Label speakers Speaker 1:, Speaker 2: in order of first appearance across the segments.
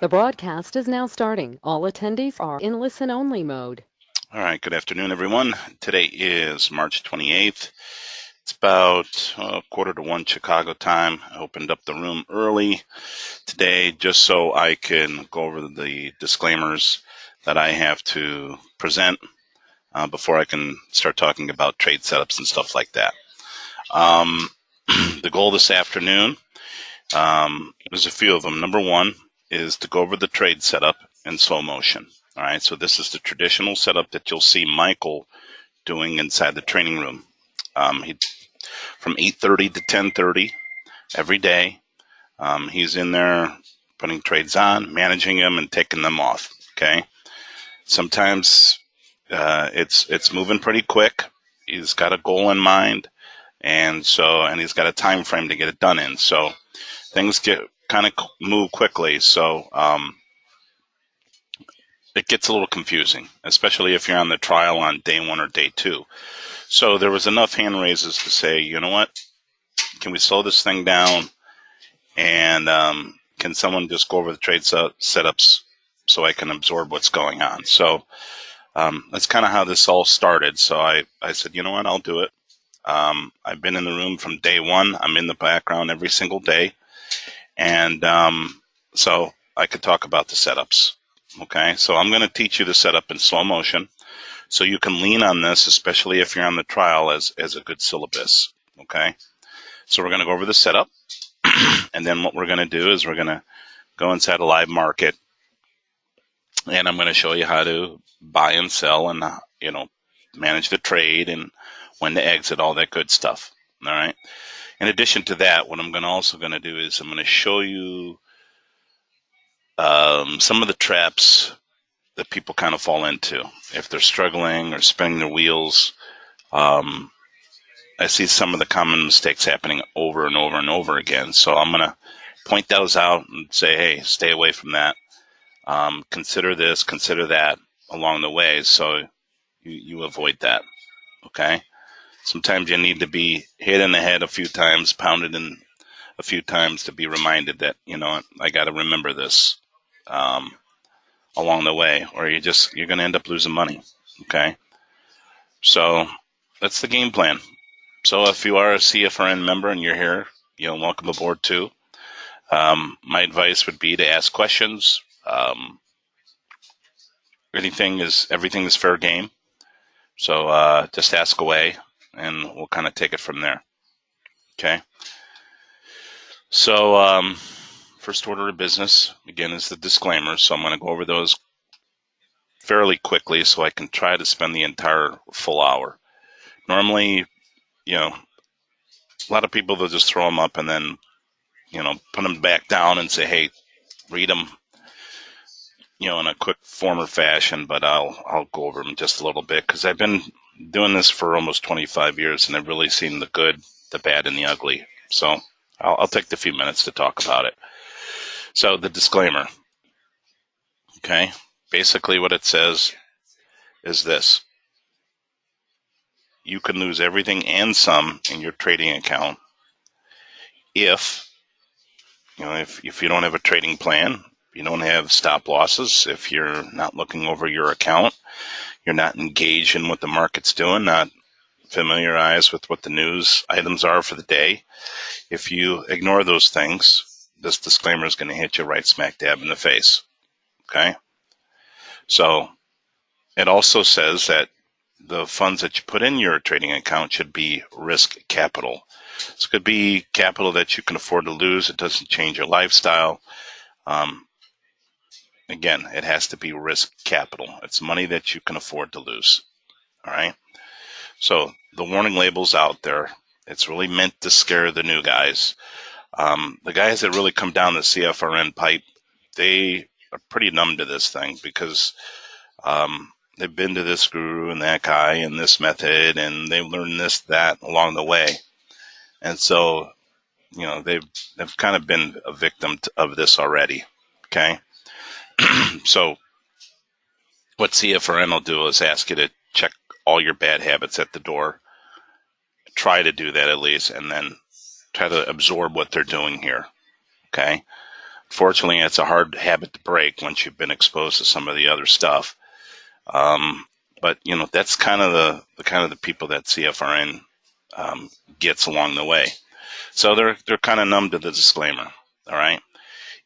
Speaker 1: The broadcast is now starting. All attendees are in listen-only mode.
Speaker 2: All right, good afternoon, everyone. Today is March 28th. It's about 12:45 Chicago time. I opened up the room early today just so I can go over the disclaimers that I have to present before I can start talking about trade setups and stuff like that. The goal this afternoon, there's a few of them. Number one is to go over the trade setup in slow motion. All right, so this is the traditional setup that you'll see Michael doing inside the training room. He from 8:30 to 10:30 every day. He's in there putting trades on, managing them, and taking them off. Okay. Sometimes it's moving pretty quick. He's got a goal in mind, and he's got a time frame to get it done in. So things get kind of move quickly. So it gets a little confusing, especially if you're on the trial on day one or day two. So there was enough hand raises to say, you know what, can we slow this thing down? And can someone just go over the trade setups so I can absorb what's going on? So that's kind of how this all started. So I said, you know what, I'll do it. I've been in the room from day one. I'm in the background every single day. And so I could talk about the setups. Okay, so I'm going to teach you the setup in slow motion. So you can lean on this, especially if you're on the trial, as a good syllabus. Okay, so we're going to go over the setup. And then what we're going to do is we're going to go inside a live market, and I'm going to show you how to buy and sell and, manage the trade and when to exit, all that good stuff. All right. In addition to that, what I'm also going to do is I'm going to show you some of the traps that people kind of fall into if they're struggling or spinning their wheels. I see some of the common mistakes happening over and over and over again. So I'm going to point those out and say, hey, stay away from that. Consider this, consider that along the way so you avoid that. Okay? Sometimes you need to be hit in the head a few times, pounded in a few times to be reminded that, I got to remember this along the way, or you're going to end up losing money. Okay? So that's the game plan. So if you are a CFRN member and you're here, welcome aboard too. My advice would be to ask questions. Everything is fair game. So just ask away, and we'll kind of take it from there. Okay. So first order of business, again, is the disclaimer. So I'm going to go over those fairly quickly so I can try to spend the entire full hour. Normally, a lot of people, they'll just throw them up and then, put them back down and say, hey, read them, in a quick form or fashion, but I'll go over them just a little bit because I've been doing this for almost 25 years and I've really seen the good, the bad, and the ugly. So I'll take the few minutes to talk about it. So the disclaimer, okay, basically what it says is this: you can lose everything and some in your trading account if you don't have a trading plan, you don't have stop losses, if you're not looking over your account, you're not engaged in what the market's doing, not familiarized with what the news items are for the day. If you ignore those things, this disclaimer is going to hit you right smack dab in the face. Okay? So it also says that the funds that you put in your trading account should be risk capital. This could be capital that you can afford to lose. It doesn't change your lifestyle. Again, it has to be risk capital. It's money that you can afford to lose. All right? So the warning label's out there. It's really meant to scare the new guys. The guys that really come down the CFRN pipe, they are pretty numb to this thing because they've been to this guru and that guy and this method, and they've learned this, that along the way. And so, they've kind of been a victim of this already. Okay. So what CFRN will do is ask you to check all your bad habits at the door. Try to do that at least, and then try to absorb what they're doing here. Okay. Fortunately, it's a hard habit to break once you've been exposed to some of the other stuff. But that's kind of the people that CFRN gets along the way. So they're kind of numb to the disclaimer. All right.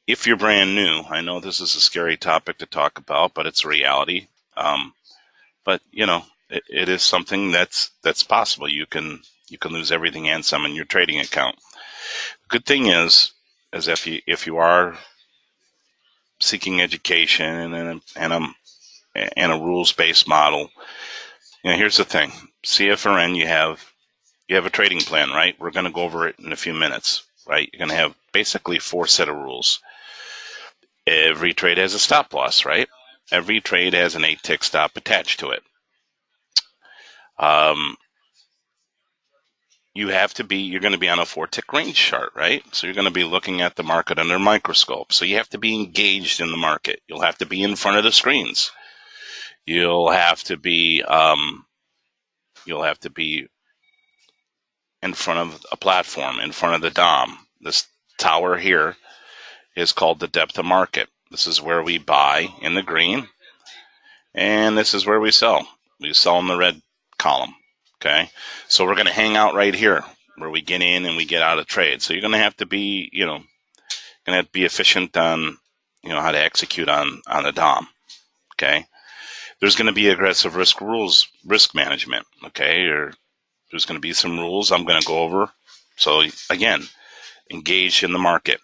Speaker 2: If you're brand new, I know this is a scary topic to talk about, but it's a reality. But it is something that's possible. You can lose everything and some in your trading account. Good thing is if you are seeking education and a rules-based model, here's the thing: CFRN, you have a trading plan, right? We're going to go over it in a few minutes, right? You're going to have basically 4 set of rules. Every trade has a stop loss, right? Every trade has an 8-tick stop attached to it. You're going to be on a 4-tick range chart, right? So you're going to be looking at the market under a microscope. So you have to be engaged in the market. You'll have to be in front of the screens. You'll have to be in front of a platform, in front of the DOM. This tower here is called the depth of market. This is where we buy in the green, and this is where we sell. We sell in the red column. Okay, so we're going to hang out right here where we get in and we get out of trade. So you're going to have to be, efficient on, how to execute on the DOM. Okay, there's going to be aggressive risk management. Okay, there's going to be some rules I'm going to go over. So again, engage in the market.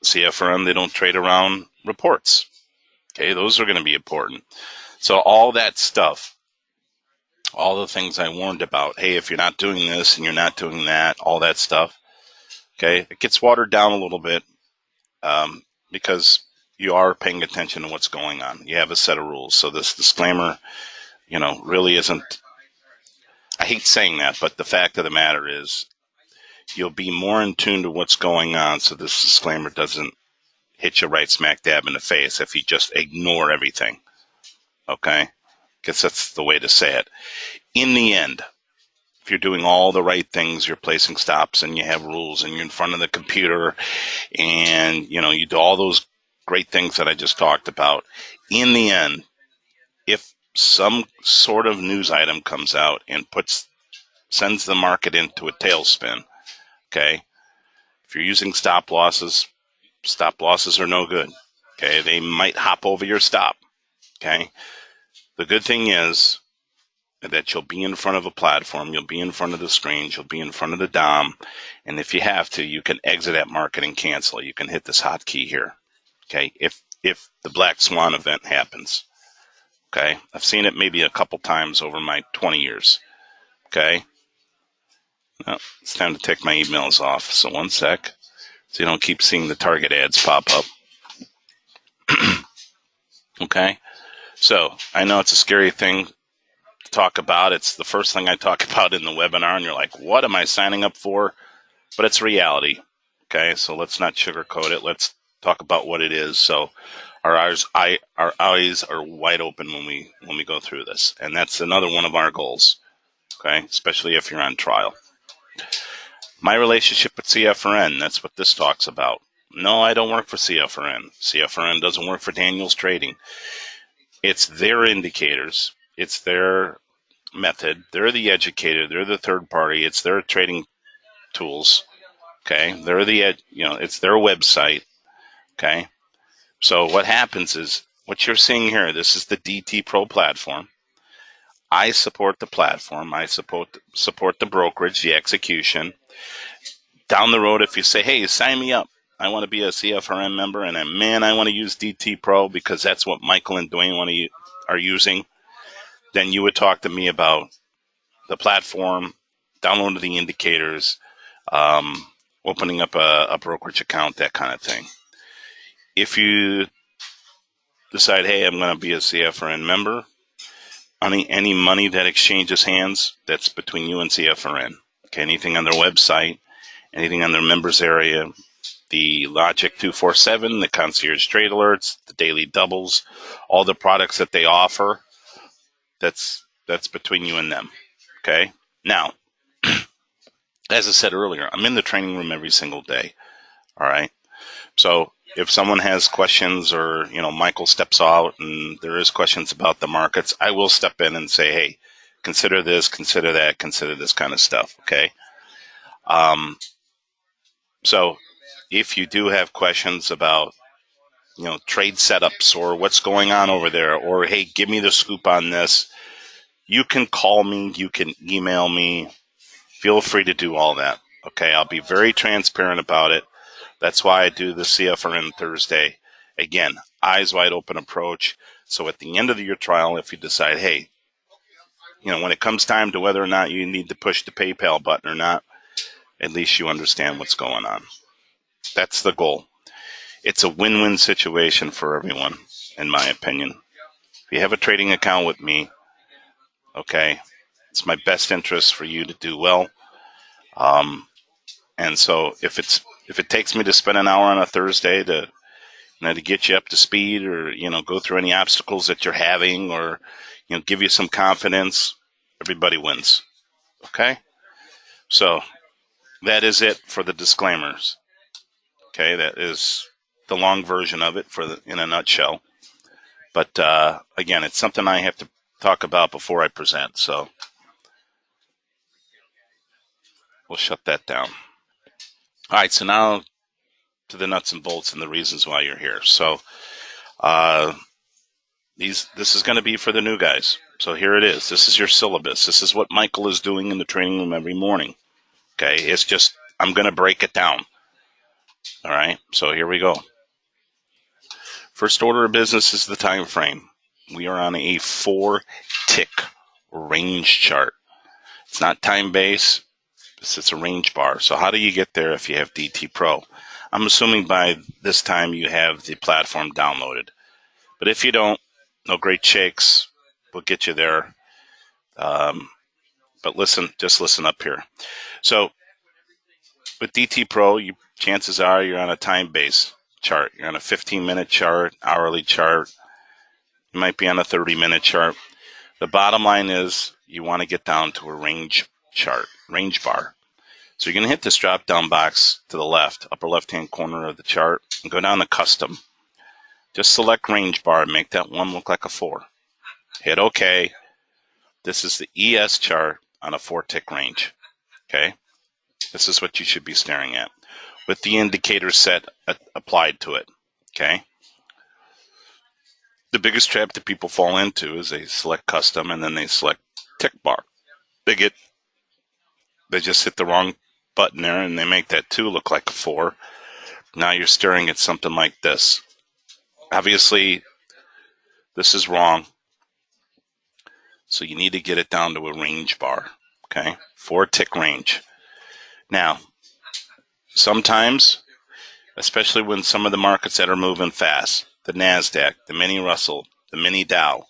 Speaker 2: CFRN, they don't trade around reports. Okay, those are going to be important. So all that stuff, all the things I warned about, hey, if you're not doing this and you're not doing that, all that stuff, okay, it gets watered down a little bit because you are paying attention to what's going on. You have a set of rules. So this disclaimer, really isn't, I hate saying that, but the fact of the matter is you'll be more in tune to what's going on, so this disclaimer doesn't hit you right smack dab in the face if you just ignore everything. Okay? Guess that's the way to say it. In the end, if you're doing all the right things, you're placing stops and you have rules and you're in front of the computer and, you do all those great things that I just talked about. In the end, if some sort of news item comes out and sends the market into a tailspin, okay, if you're using stop losses are no good. Okay, they might hop over your stop. Okay, the good thing is that you'll be in front of a platform, you'll be in front of the screens, you'll be in front of the DOM, and if you have to, you can exit that market and cancel. You can hit this hotkey here. Okay, if the black swan event happens. Okay, I've seen it maybe a couple times over my 20 years. Okay, well, it's time to take my emails off. So one sec, so you don't keep seeing the target ads pop up. Okay, so I know it's a scary thing to talk about. It's the first thing I talk about in the webinar, and you're like, what am I signing up for? But it's reality. Okay, so let's not sugarcoat it. Let's talk about what it is. So our eyes are wide open when we go through this, and that's another one of our goals. Okay, especially if you're on trial. My relationship with CFRN, that's what this talks about. No, I don't work for CFRN. CFRN doesn't work for Daniels Trading. It's their indicators. It's their method. They're the educator. They're the third party. It's their trading tools. Okay, they're it's their website. Okay, so what happens is what you're seeing here. This is the DT Pro platform. I support the platform. I support the brokerage, the execution. Down the road, if you say, hey, sign me up. I want to be a CFRN member, and I want to use DT Pro because that's what Michael and Dwayne are using. Then you would talk to me about the platform, downloading the indicators, opening up a brokerage account, that kind of thing. If you decide, hey, I'm going to be a CFRN member, any money that exchanges hands, that's between you and CFRN. Okay, anything on their website, anything on their members area, the Logic 247, the concierge trade alerts, the daily doubles, all the products that they offer, that's between you and them. Okay? Now, as I said earlier, I'm in the training room every single day. All right? So if someone has questions, or Michael steps out and there is questions about the markets, I will step in and say, hey, consider this, consider that, consider this kind of stuff. Okay. So if you do have questions about trade setups or what's going on over there, or hey, give me the scoop on this, you can call me, you can email me. Feel free to do all that. Okay, I'll be very transparent about it. That's why I do the CFRN Thursday. Again, eyes wide open approach. So at the end of your trial, if you decide, hey, when it comes time to whether or not you need to push the PayPal button or not, at least you understand what's going on. That's the goal. It's a win-win situation for everyone, in my opinion. If you have a trading account with me, okay, it's my best interest for you to do well. And so if it takes me to spend an hour on a Thursday to get you up to speed, or go through any obstacles that you're having, or give you some confidence, everybody wins. Okay, so that is it for the disclaimers. Okay, that is the long version of it in a nutshell. But again, it's something I have to talk about before I present. So we'll shut that down. All right, so now to the nuts and bolts and the reasons why you're here. So this is going to be for the new guys. So here it is. This is your syllabus. This is what Michael is doing in the training room every morning. Okay, it's just, I'm going to break it down. All right, so here we go. First order of business is the time frame. We are on a 4-tick range chart. It's not time-based. It's a range bar. So how do you get there if you have DT Pro? I'm assuming by this time you have the platform downloaded. But if you don't, no great shakes. We'll get you there. But just listen up here. So with DT Pro, chances are you're on a time-based chart. You're on a 15-minute chart, hourly chart. You might be on a 30-minute chart. The bottom line is you want to get down to a range chart, range bar. So you're going to hit this drop-down box to the left, upper left-hand corner of the chart, and go down to Custom. Just select range bar and make that one look like a 4. Hit OK. This is the ES chart on a 4-tick range. Okay? This is what you should be staring at with the indicator set applied to it. Okay? The biggest trap that people fall into is they select Custom and then they select tick bar. They just hit the wrong button there and they make that 2 look like a 4. Now you're staring at something like this. Obviously, this is wrong. So you need to get it down to a range bar. Okay? 4-tick range. Now, sometimes, especially when some of the markets that are moving fast, the NASDAQ, the mini Russell, the mini Dow,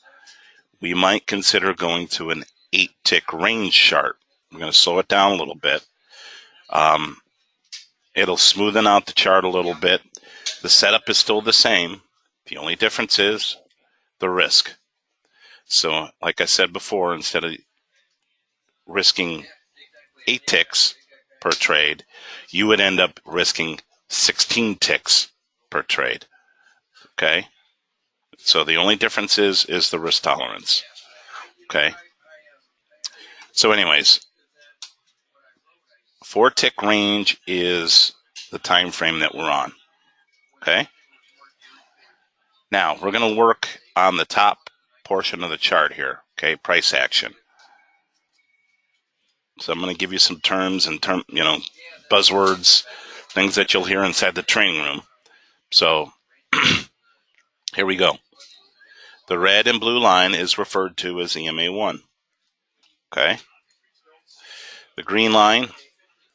Speaker 2: we might consider going to an 8-tick range chart. I'm going to slow it down a little bit. It'll smoothen out the chart a little bit. The setup is still the same. The only difference is the risk. So, like I said before, instead of risking 8 ticks per trade, you would end up risking 16 ticks per trade. Okay? So the only difference is the risk tolerance. Okay? So anyways, 4-tick range is the time frame that we're on. Okay? Now, we're going to work on the top portion of the chart here. Okay? Price action. So I'm going to give you some terms and buzzwords, things that you'll hear inside the training room. So here we go. The red and blue line is referred to as EMA1. Okay? The green line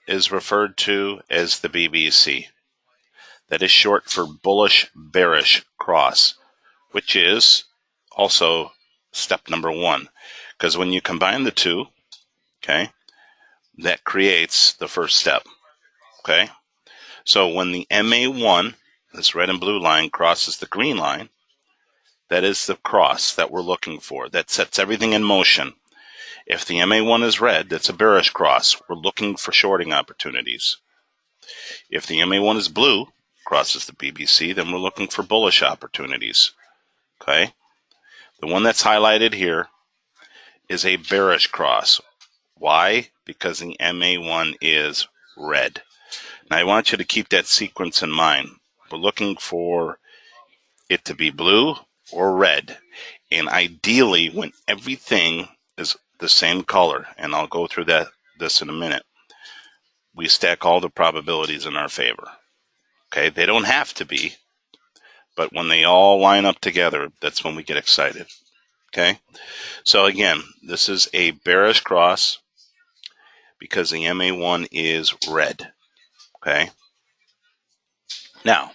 Speaker 2: is referred to as the BBC. That is short for bullish bearish cross, which is also step number 1. Because when you combine the two, okay, that creates the first step. Okay? So when the MA1, this red and blue line, crosses the green line, that is the cross that we're looking for. That sets everything in motion. If the MA1 is red, that's a bearish cross. We're looking for shorting opportunities. If the MA1 is blue, crosses the BBC, then we're looking for bullish opportunities. Okay? The one that's highlighted here is a bearish cross. Why? Because the MA1 is red. Now I want you to keep that sequence in mind. We're looking for it to be blue or red. And ideally, when everything is the same color, and I'll go through this in a minute, we stack all the probabilities in our favor. Okay, they don't have to be, but when they all line up together, that's when we get excited. Okay, so again, this is a bearish cross because the MA1 is red. Okay, now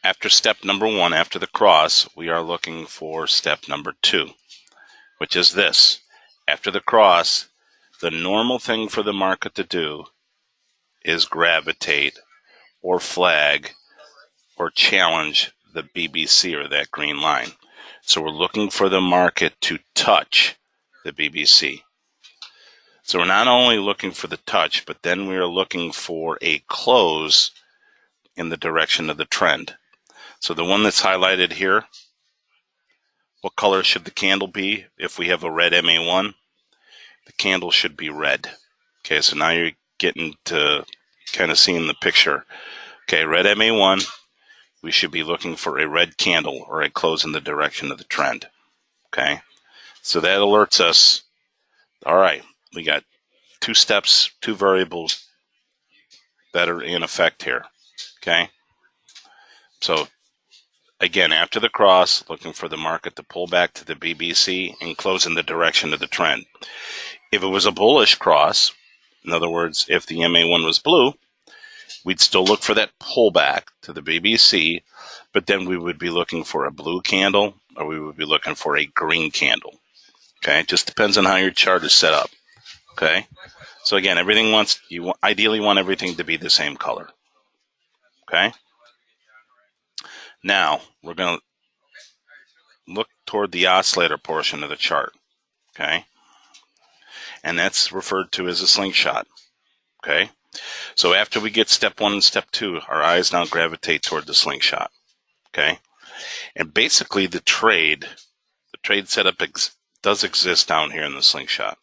Speaker 2: after step number 1, after the cross, we are looking for step number 2, which is this. After the cross, the normal thing for the market to do is gravitate or flag or challenge the BBC or that green line. So we're looking for the market to touch the BBC. So we're not only looking for the touch, but then we are looking for a close in the direction of the trend. So the one that's highlighted here, what color should the candle be if we have a red MA1? The candle should be red. Okay, so now you're getting to kind of seeing the picture. Okay, red MA1, we should be looking for a red candle or a close in the direction of the trend. Okay, so that alerts us, all right, we got 2 steps, 2 variables that are in effect here. Okay, so again, after the cross, looking for the market to pull back to the BBC and close in the direction of the trend. If it was a bullish cross, in other words, if the MA1 was blue, we'd still look for that pullback to the BBC, but then we would be looking for a blue candle or we would be looking for a green candle. Okay, it just depends on how your chart is set up. Okay, so again, you ideally want everything to be the same color. Okay, now we're going to look toward the oscillator portion of the chart. Okay, and that's referred to as a slingshot. Okay, so after we get step 1 and step 2, our eyes now gravitate toward the slingshot. Okay, and basically the trade setup does exist down here in the slingshot.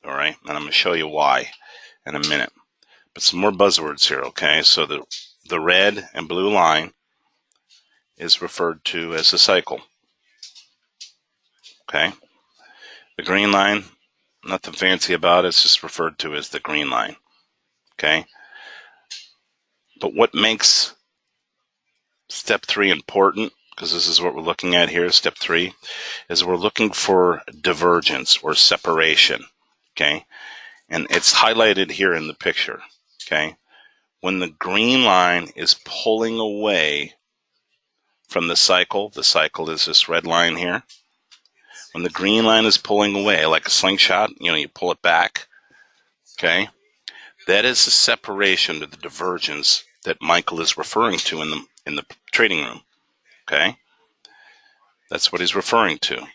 Speaker 2: All right, and I'm going to show you why in a minute. But some more buzzwords here. Okay, so the red and blue line is referred to as the cycle. Okay, the green line, nothing fancy about it. It's just referred to as the green line. Okay, but what makes step 3 important, because this is what we're looking at here, step 3, is we're looking for divergence or separation. Okay, and it's highlighted here in the picture. Okay, when the green line is pulling away from the cycle is this red line here. When the green line is pulling away, like a slingshot, you pull it back. Okay, that is the separation, of the divergence that Michael is referring to in the trading room. Okay, that's what he's referring to.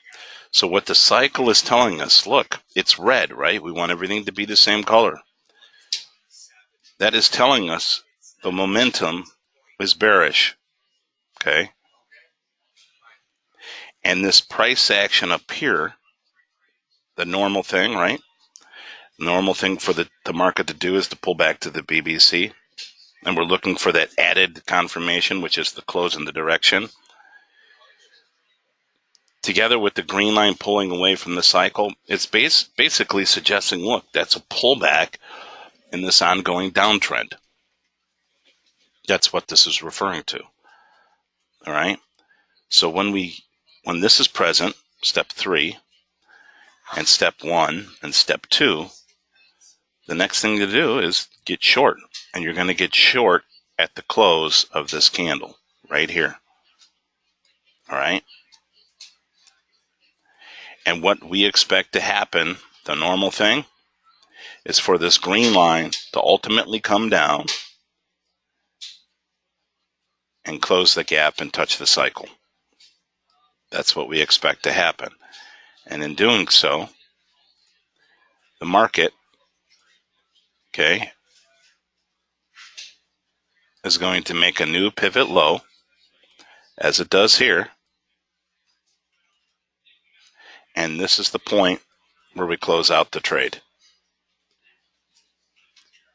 Speaker 2: So what the cycle is telling us, look, it's red, right? We want everything to be the same color. That is telling us the momentum is bearish. Okay, and this price action up here, the normal thing, right? The normal thing for the market to do is to pull back to the BBC. And we're looking for that added confirmation, which is the close in the direction. Together with the green line pulling away from the cycle, it's basically suggesting, look, that's a pullback in this ongoing downtrend. That's what this is referring to. All right. So when this is present, step 3, and step 1 and step 2, the next thing to do is get short. And you're going to get short at the close of this candle right here. All right. And what we expect to happen, the normal thing, is for this green line to ultimately come down and close the gap and touch the cycle. That's what we expect to happen. And in doing so, the market, okay, is going to make a new pivot low, as it does here. And this is the point where we close out the trade.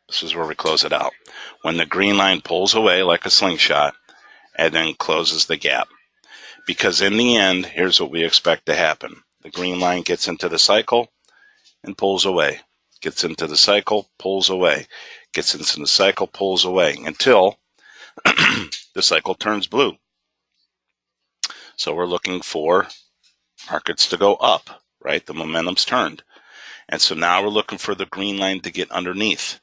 Speaker 2: This is where we close it out. When the green line pulls away like a slingshot and then closes the gap. Because in the end, here's what we expect to happen. The green line gets into the cycle and pulls away. Gets into the cycle, pulls away. Gets into the cycle, pulls away. Until the cycle turns blue. So we're looking for markets to go up, right? The momentum's turned. And so now we're looking for the green line to get underneath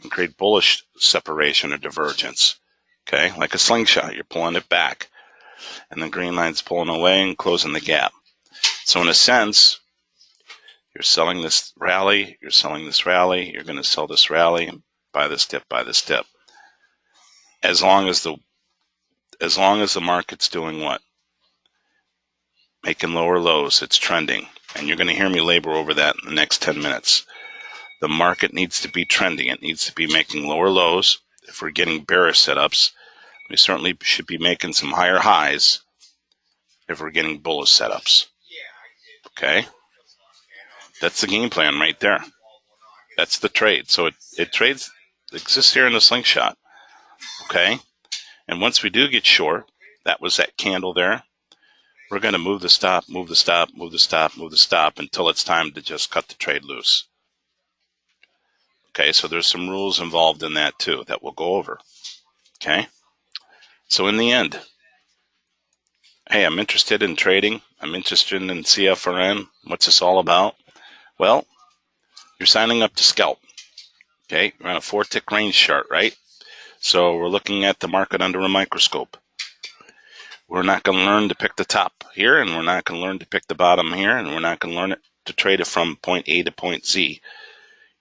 Speaker 2: and create bullish separation or divergence. Okay, like a slingshot, you're pulling it back. And the green line's pulling away and closing the gap. So in a sense, you're selling this rally, you're selling this rally, you're going to sell this rally and buy this dip, buy this dip. As long as the market's doing what? Making lower lows, it's trending. And you're going to hear me labor over that in the next 10 minutes. The market needs to be trending. It needs to be making lower lows. If we're getting bearish setups, we certainly should be making some higher highs if we're getting bullish setups. Okay? That's the game plan right there. That's the trade. So it exists here in the slingshot. Okay? And once we do get short, that was that candle there. We're going to move the stop, move the stop, move the stop, move the stop until it's time to just cut the trade loose. Okay, so there's some rules involved in that too that we'll go over. Okay? So in the end, hey, I'm interested in trading. I'm interested in CFRN. What's this all about? Well, you're signing up to scalp. Okay, you're on a 4-tick range chart, right? So we're looking at the market under a microscope. We're not going to learn to pick the top here, and we're not going to learn to pick the bottom here, and we're not going to learn to trade it from point A to point Z.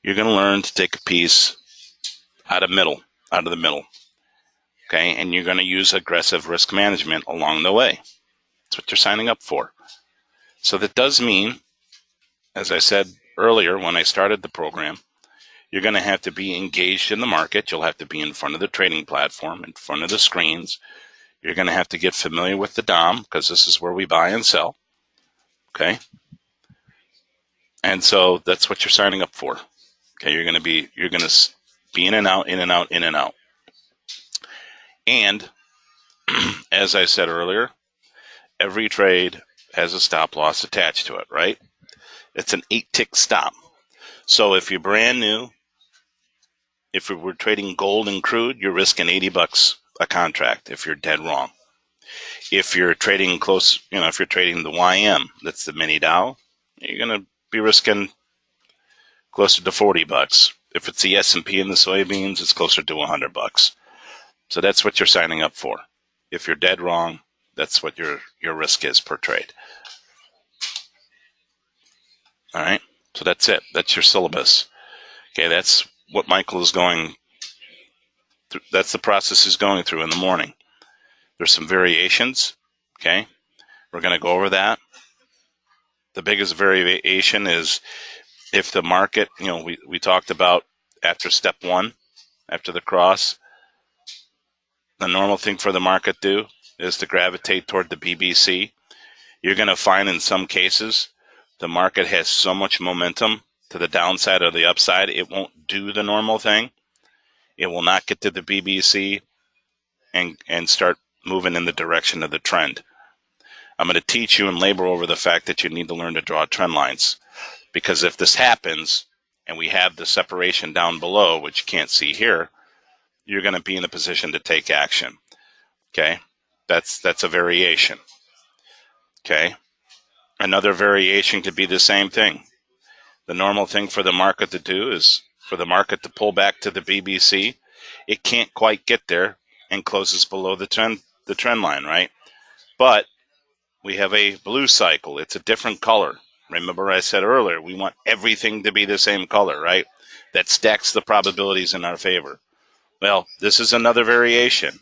Speaker 2: You're going to learn to take a piece out of the middle. Okay, and you're going to use aggressive risk management along the way. That's what you're signing up for. So that does mean, as I said earlier when I started the program, you're going to have to be engaged in the market. You'll have to be in front of the trading platform, in front of the screens. You're going to have to get familiar with the DOM because this is where we buy and sell. Okay? And so that's what you're signing up for. Okay, you're going to be in and out, in and out, in and out. And as I said earlier, every trade has a stop loss attached to it, right? It's an 8-tick stop. So if you're brand new, if we were trading gold and crude, you're risking $80 a contract if you're dead wrong. If you're trading if you're trading the YM, that's the mini Dow, you're going to be risking closer to $40. If it's the S&P and the soybeans, it's closer to $100. So that's what you're signing up for. If you're dead wrong, that's what your risk is per trade. All right, so that's it. That's your syllabus. Okay, that's what Michael is going through. That's the process he's going through in the morning. There's some variations. Okay, we're going to go over that. The biggest variation is if the market, we talked about after step 1, after the cross, the normal thing for the market to do is to gravitate toward the BBC. You're going to find in some cases the market has so much momentum to the downside or the upside, it won't do the normal thing. It will not get to the BBC and start moving in the direction of the trend. I'm going to teach you and labor over the fact that you need to learn to draw trend lines. Because if this happens and we have the separation down below, which you can't see here, you're going to be in a position to take action. Okay? That's a variation. Okay? Another variation could be the same thing. The normal thing for the market to do is for the market to pull back to the BBC. It can't quite get there and closes below the trend line, right? But we have a blue cycle. It's a different color. Remember I said earlier, we want everything to be the same color, right? That stacks the probabilities in our favor. Well, this is another variation.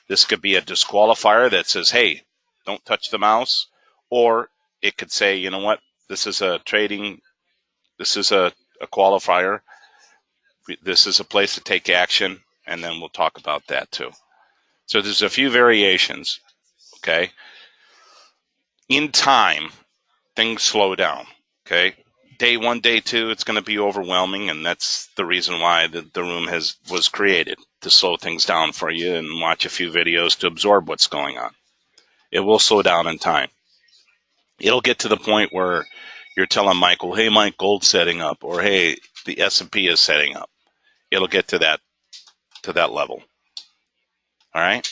Speaker 2: This could be a disqualifier that says, hey, don't touch the mouse. Or it could say, you know what, this is a qualifier. This is a place to take action, and then we'll talk about that too. So there's a few variations, okay? In time, things slow down, okay? Day one, day two, it's going to be overwhelming, and that's the reason why the room was created, to slow things down for you and watch a few videos to absorb what's going on. It will slow down in time. It'll get to the point where you're telling Michael, hey, Mike, gold's setting up, or hey, the S&P is setting up. It'll get to that level. All right?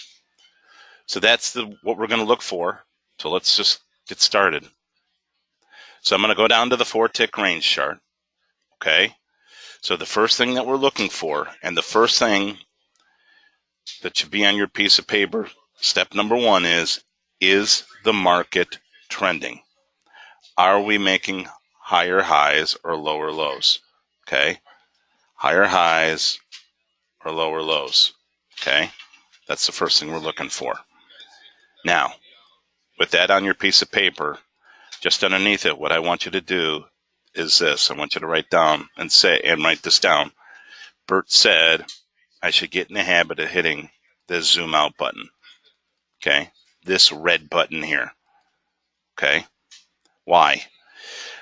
Speaker 2: So that's what we're going to look for. So let's just get started. So I'm going to go down to the 4-tick range chart. Okay? So the first thing that we're looking for, and the first thing that should be on your piece of paper, step number one is the market trending? Are we making higher highs or lower lows? Okay? Higher highs or lower lows. Okay? That's the first thing we're looking for. Now, with that on your piece of paper, just underneath it, what I want you to do is this. I want you to write this down. Bert said I should get in the habit of hitting the zoom out button. Okay? This red button here. Okay? Why?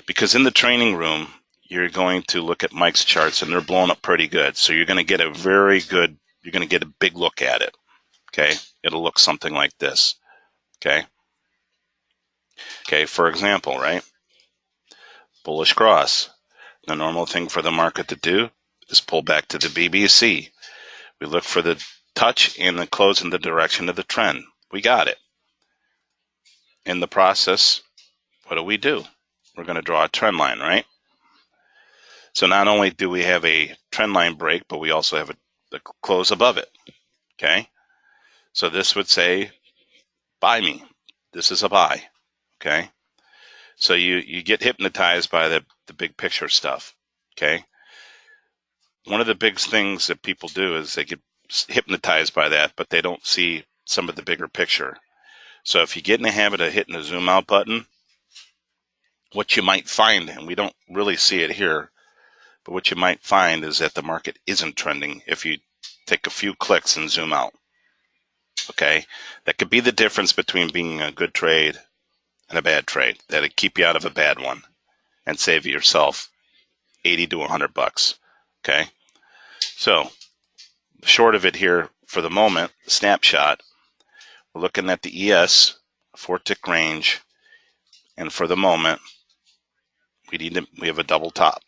Speaker 2: Because in the training room, you're going to look at Mike's charts and they're blown up pretty good. So you're going to get a big look at it. Okay? It'll look something like this. Okay? Okay, for example, right? Bullish cross. The normal thing for the market to do is pull back to the BBC. We look for the touch and the close in the direction of the trend. We got it. In the process, what do? We're going to draw a trend line, right? So not only do we have a trend line break, but we also have the close above it. Okay? So this would say, buy me. This is a buy. Okay? So you get hypnotized by the big picture stuff. Okay? One of the big things that people do is they get hypnotized by that, but they don't see some of the bigger picture. So if you get in the habit of hitting the zoom out button, what you might find, and we don't really see it here, but what you might find is that the market isn't trending if you take a few clicks and zoom out. Okay? That could be the difference between being a good trade and a bad trade. That'd keep you out of a bad one and save yourself 80 to 100 bucks. Okay? So, short of it here for the moment, snapshot, we're looking at the ES, 4-tick range, and for the moment, we have a double top.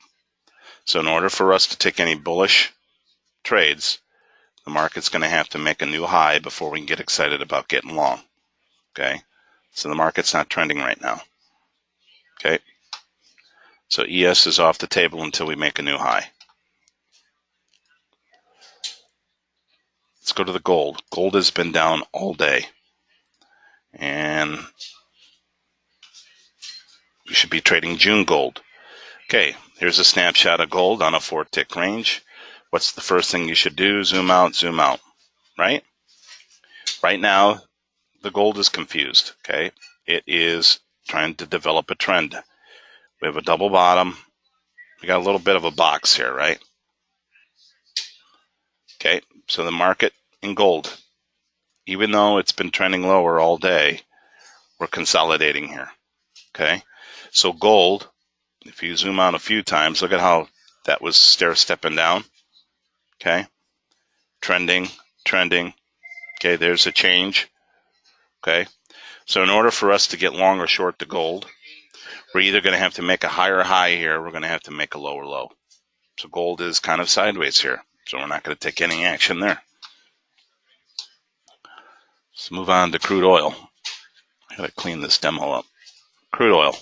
Speaker 2: So in order for us to take any bullish trades, the market's going to have to make a new high before we can get excited about getting long. Okay? So the market's not trending right now. Okay? So ES is off the table until we make a new high. Let's go to the gold. Gold has been down all day. And we should be trading June gold. Okay, here's a snapshot of gold on a 4-tick range. What's the first thing you should do? Zoom out, right? Right now, the gold is confused, okay? It is trying to develop a trend. We have a double bottom. We got a little bit of a box here, right? Okay, so the market in gold, even though it's been trending lower all day, we're consolidating here, okay? So gold, if you zoom out a few times, look at how that was stair-stepping down, okay? Trending. Okay, there's a change, okay? So in order for us to get long or short the gold, we're either going to have to make a higher high here, or we're going to have to make a lower low. So gold is kind of sideways here, so we're not going to take any action there. Let's move on to crude oil. I got to clean this demo up. Crude oil.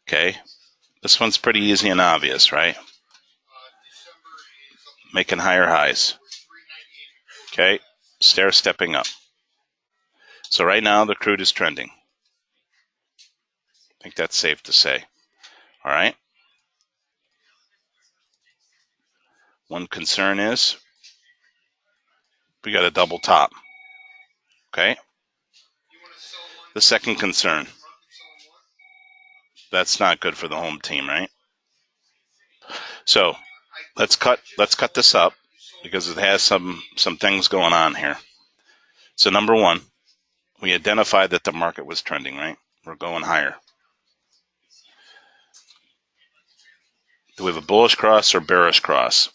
Speaker 2: Okay, this one's pretty easy and obvious, right? Making higher highs. Okay, stair stepping up. So right now the crude is trending. I think that's safe to say. All right. One concern is we got a double top. Okay. The second concern. That's not good for the home team, right? So let's cut this up. because it has some things going on here. So number one, we identified that the market was trending, right? We're going higher. Do we have a bullish cross or bearish cross?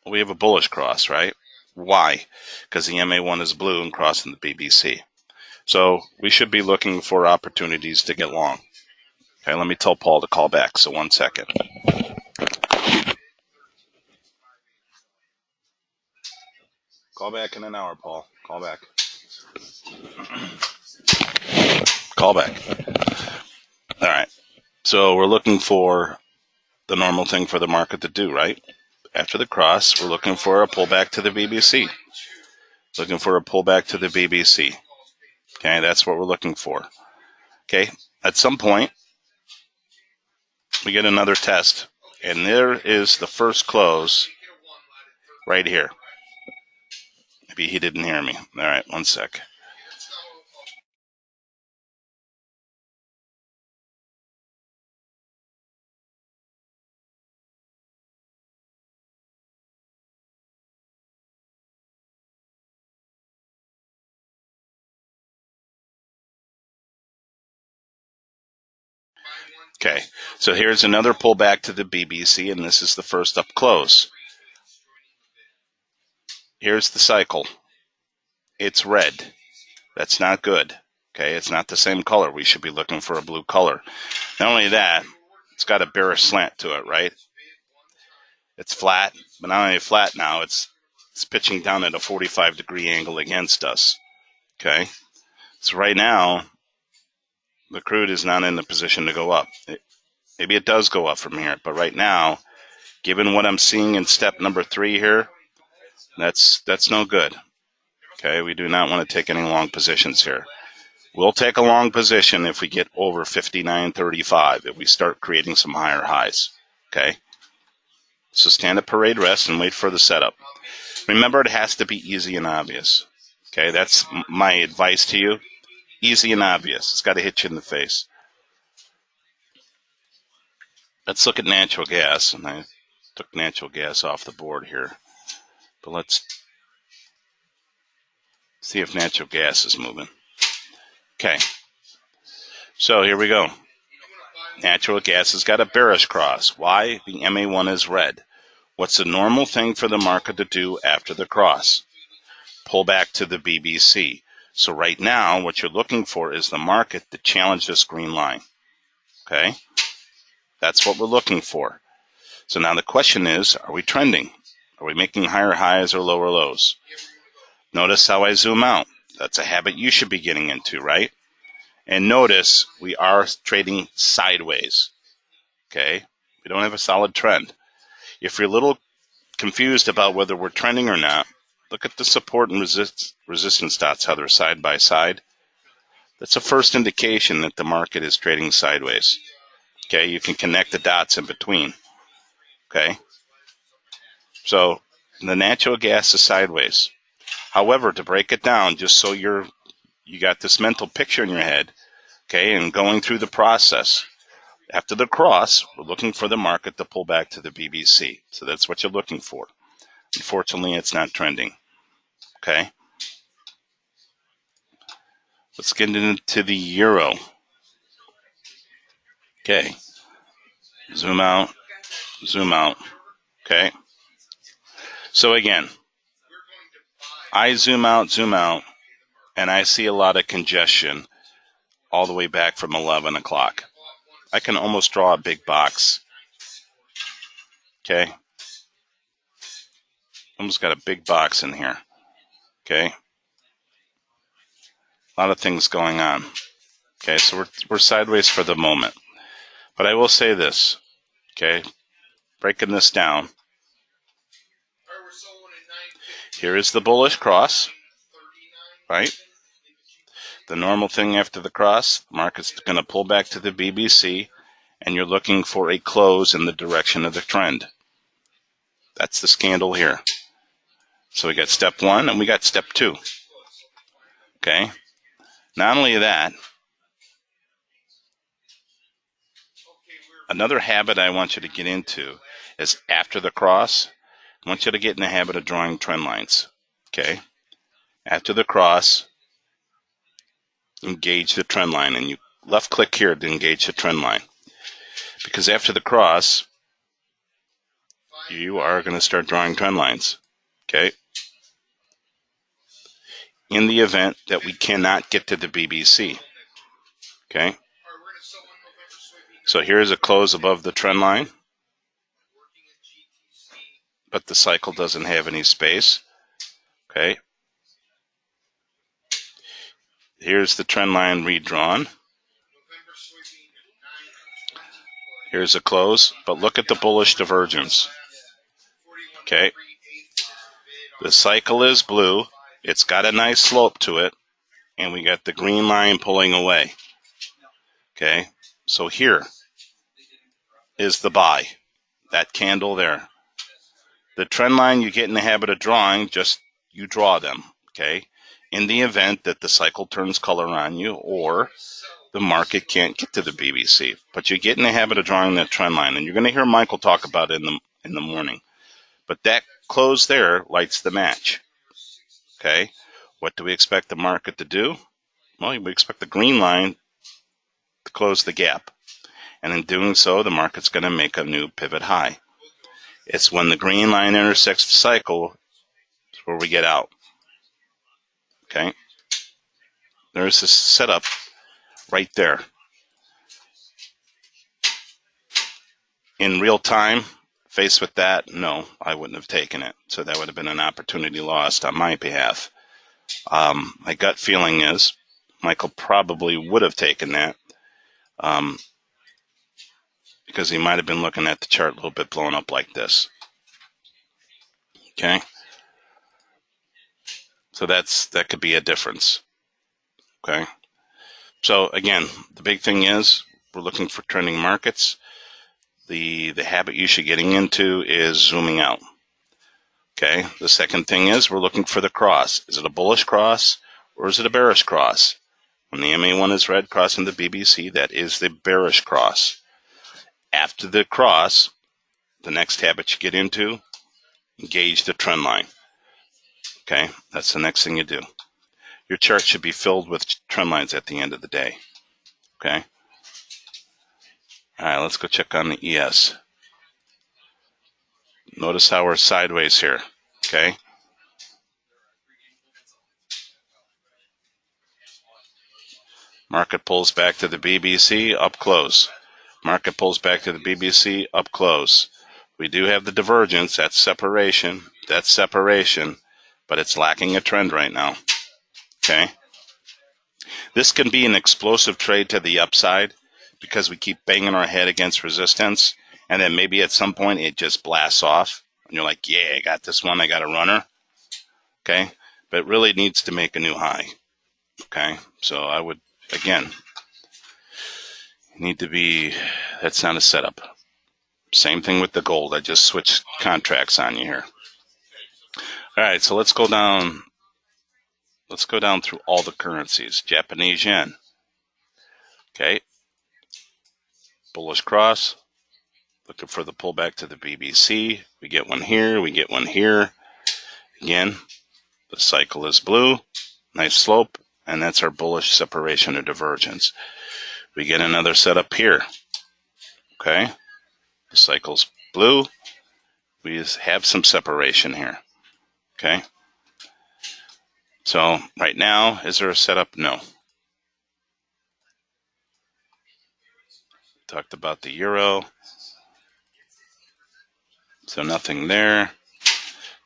Speaker 2: Well, we have a bullish cross, right? Why? Because the MA1 is blue and crossing the BBC. So we should be looking for opportunities to get long. Okay, let me tell Paul to call back. So 1 second. Call back in an hour, Paul. Call back. Call back. All right. So we're looking for the normal thing for the market to do, right? After the cross, we're looking for a pullback to the BBC. Looking for a pullback to the BBC. Okay, that's what we're looking for. Okay, at some point, we get another test, and there is the first close right here. Maybe he didn't hear me. All right, 1 sec. Okay, so here's another pullback to the BBC, and this is the first up close. Here's the cycle. It's red. That's not good. Okay, it's not the same color. We should be looking for a blue color. Not only that, it's got a bearish slant to it, right? It's flat, but not only flat now, it's pitching down at a 45-degree angle against us. Okay, so right now, the crude is not in the position to go up. Maybe it does go up from here, but right now, given what I'm seeing in step number 3 here, that's no good. Okay, we do not want to take any long positions here. We'll take a long position if we get over 59.35, if we start creating some higher highs. Okay, so stand at parade rest and wait for the setup. Remember, it has to be easy and obvious. Okay, that's my advice to you. Easy and obvious. It's got to hit you in the face. Let's look at natural gas, and I took natural gas off the board here. But let's see if natural gas is moving. Okay, so here we go. Natural gas has got a bearish cross. Why? The MA1 is red. What's the normal thing for the market to do after the cross? Pull back to the BBC. So right now, what you're looking for is the market to challenge this green line. Okay? That's what we're looking for. So now the question is, are we trending? Are we making higher highs or lower lows? Notice how I zoom out. That's a habit you should be getting into, right? And notice we are trading sideways. Okay? We don't have a solid trend. If you're a little confused about whether we're trending or not, look at the support and resistance dots, how they're side by side. That's a first indication that the market is trading sideways. Okay, you can connect the dots in between. Okay, so the natural gas is sideways. However, to break it down, just so you got this mental picture in your head, okay, and going through the process, after the cross, we're looking for the market to pull back to the BBC. So that's what you're looking for. Unfortunately, it's not trending. Okay, let's get into the euro. Okay, zoom out, zoom out. Okay, so again, I zoom out, and I see a lot of congestion all the way back from 11 o'clock. I can almost draw a big box. Okay, almost got a big box in here. Okay, a lot of things going on. Okay, so we're sideways for the moment. But I will say this, okay, breaking this down. Here is the bullish cross, right? The normal thing after the cross, the market's going to pull back to the BBC, and you're looking for a close in the direction of the trend. That's the scandal here. So we got step 1 and we got step 2. Okay? Not only that, another habit I want you to get into is after the cross, I want you to get in the habit of drawing trend lines. Okay? After the cross, engage the trend line, and you left click here to engage the trend line. Because after the cross, you are going to start drawing trend lines. Okay? In the event that we cannot get to the BBC. Okay? So here's a close above the trend line, but the cycle doesn't have any space. Okay? Here's the trend line redrawn. Here's a close, but look at the bullish divergence. Okay? The cycle is blue. It's got a nice slope to it, and we got the green line pulling away. Okay? So here is the buy. That candle there. The trend line you get in the habit of drawing, just you draw them. Okay? In the event that the cycle turns color on you or the market can't get to the BBC. But you get in the habit of drawing that trend line, and you're going to hear Michael talk about it in the morning. But that close there lights the match. Okay? What do we expect the market to do? Well, we expect the green line to close the gap. And in doing so, the market's going to make a new pivot high. It's when the green line intersects the cycle where we get out. Okay? There's this setup right there. In real time, faced with that, no, I wouldn't have taken it. So that would have been an opportunity lost on my behalf. My gut feeling is Michael probably would have taken that because he might have been looking at the chart a little bit blown up like this. Okay? So that could be a difference. Okay? So again, the big thing is we're looking for trending markets. The habit you should getting into is zooming out. Okay? The second thing is we're looking for the cross. Is it a bullish cross or is it a bearish cross? When the MA1 is red crossing the BBC, that is the bearish cross. After the cross, the next habit you get into, engage the trend line. Okay? That's the next thing you do. Your chart should be filled with trend lines at the end of the day. Okay? All right, let's go check on the ES. Notice how we're sideways here. Okay? Market pulls back to the BBC, up close. Market pulls back to the BBC, up close. We do have the divergence, that's separation, but it's lacking a trend right now. Okay? This can be an explosive trade to the upside because we keep banging our head against resistance, and then maybe at some point it just blasts off, and you're like, yeah, I got this one, I got a runner. Okay? But it really needs to make a new high. Okay? So I would, again, need to be, that's not a setup. Same thing with the gold. I just switched contracts on you here. All right, so let's go down. Let's go down through all the currencies. Japanese yen. Okay. Bullish cross. Looking for the pullback to the BBC. We get one here. We get one here. Again, the cycle is blue. Nice slope. And that's our bullish separation or divergence. We get another setup here. Okay. The cycle's blue. We just have some separation here. Okay. So right now, is there a setup? No. Talked about the euro. So nothing there.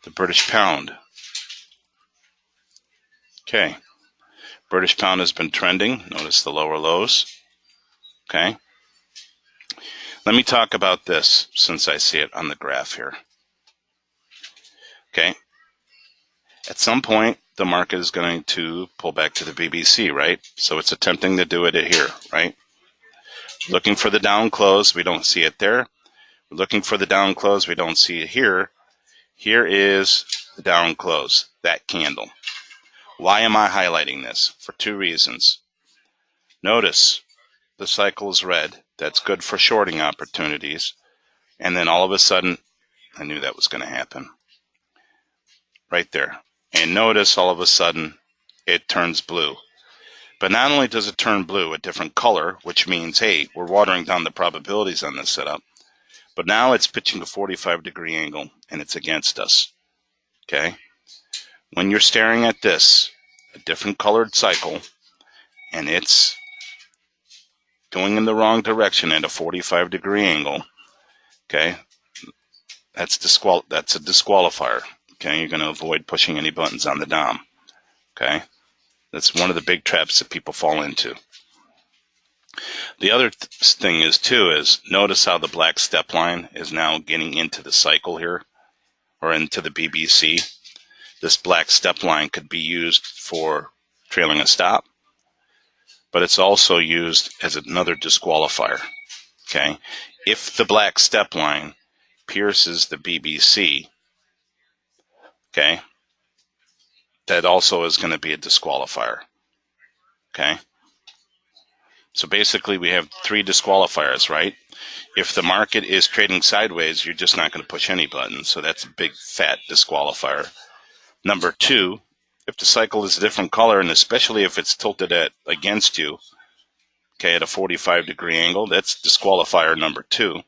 Speaker 2: The British pound. Okay. British pound has been trending. Notice the lower lows. Okay. Let me talk about this since I see it on the graph here. Okay. At some point, the market is going to pull back to the BBC, right? So it's attempting to do it here, right? Looking for the down close. We don't see it there. We're looking for the down close. We don't see it here. Here is the down close, that candle. Why am I highlighting this? For two reasons. Notice the cycle is red. That's good for shorting opportunities. And then all of a sudden, I knew that was going to happen. right there. And notice all of a sudden it turns blue. But not only does it turn blue, a different color, which means, hey, we're watering down the probabilities on this setup, but now it's pitching a 45-degree angle and it's against us. Okay? When you're staring at this, a different colored cycle, and it's going in the wrong direction at a 45-degree angle, okay, that's a disqualifier. Okay, you're going to avoid pushing any buttons on the DOM. Okay, that's one of the big traps that people fall into. The other thing is too is notice how the black step line is now getting into the cycle here, or into the BBC. This black step line could be used for trailing a stop, but it's also used as another disqualifier. Okay, if the black step line pierces the BBC, okay, that also is going to be a disqualifier. Okay, so basically we have 3 disqualifiers, right? If the market is trading sideways, you're just not going to push any buttons, so that's a big fat disqualifier. Number 2, if the cycle is a different color, and especially if it's tilted against you, okay, at a 45-degree angle, that's disqualifier number 2.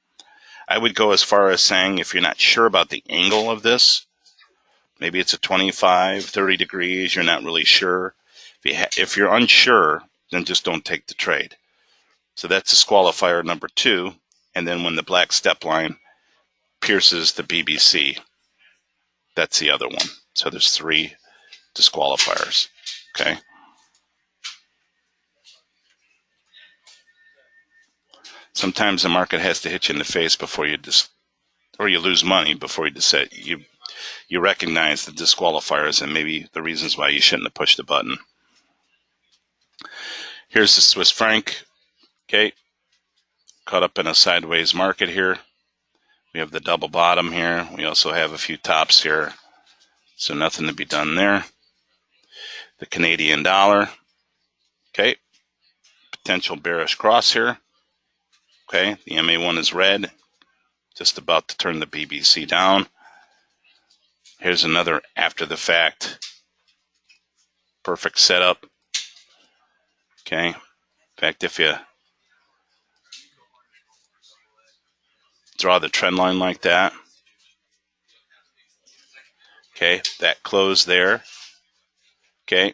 Speaker 2: I would go as far as saying if you're not sure about the angle of this, maybe it's a 25, 30 degrees, you're not really sure. If you're unsure, then just don't take the trade. So that's disqualifier number 2. And then when the black step line pierces the BBC, that's the other one. So there's 3 disqualifiers. Okay. Sometimes the market has to hit you in the face before you or you lose money before you recognize the disqualifiers and maybe the reasons why you shouldn't have pushed the button. Here's the Swiss franc. Okay, caught up in a sideways market here. We have the double bottom here. We also have a few tops here, so nothing to be done there. The Canadian dollar. Okay, potential bearish cross here. Okay, the MA1 is red, just about to turn the BBC down. Here's another after the fact perfect setup. Okay, in fact, if you draw the trend line like that, okay, that close there. Okay,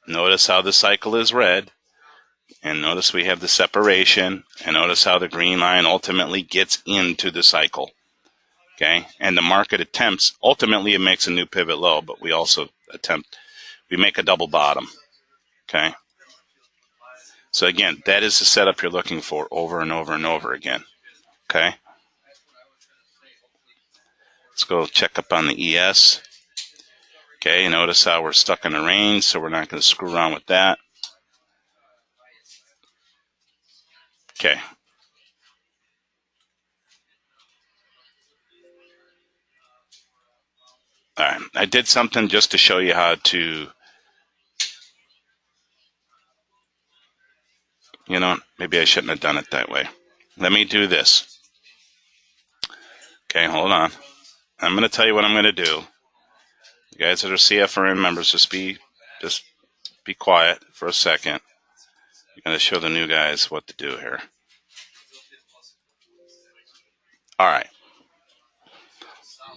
Speaker 2: notice how the cycle is red, and notice we have the separation, and notice how the green line ultimately gets into the cycle. Okay, and the market attempts, ultimately it makes a new pivot low, but we also we make a double bottom. Okay, so again, that is the setup you're looking for over and over and over again. Okay, let's go check up on the ES. Okay, notice how we're stuck in a range, so we're not going to screw around with that. Okay. All right, I did something just to show you how to, maybe I shouldn't have done it that way. Let me do this. Okay, hold on. I'm going to tell you what I'm going to do. You guys that are CFRN members, just be quiet for a second. I'm going to show the new guys what to do here. All right.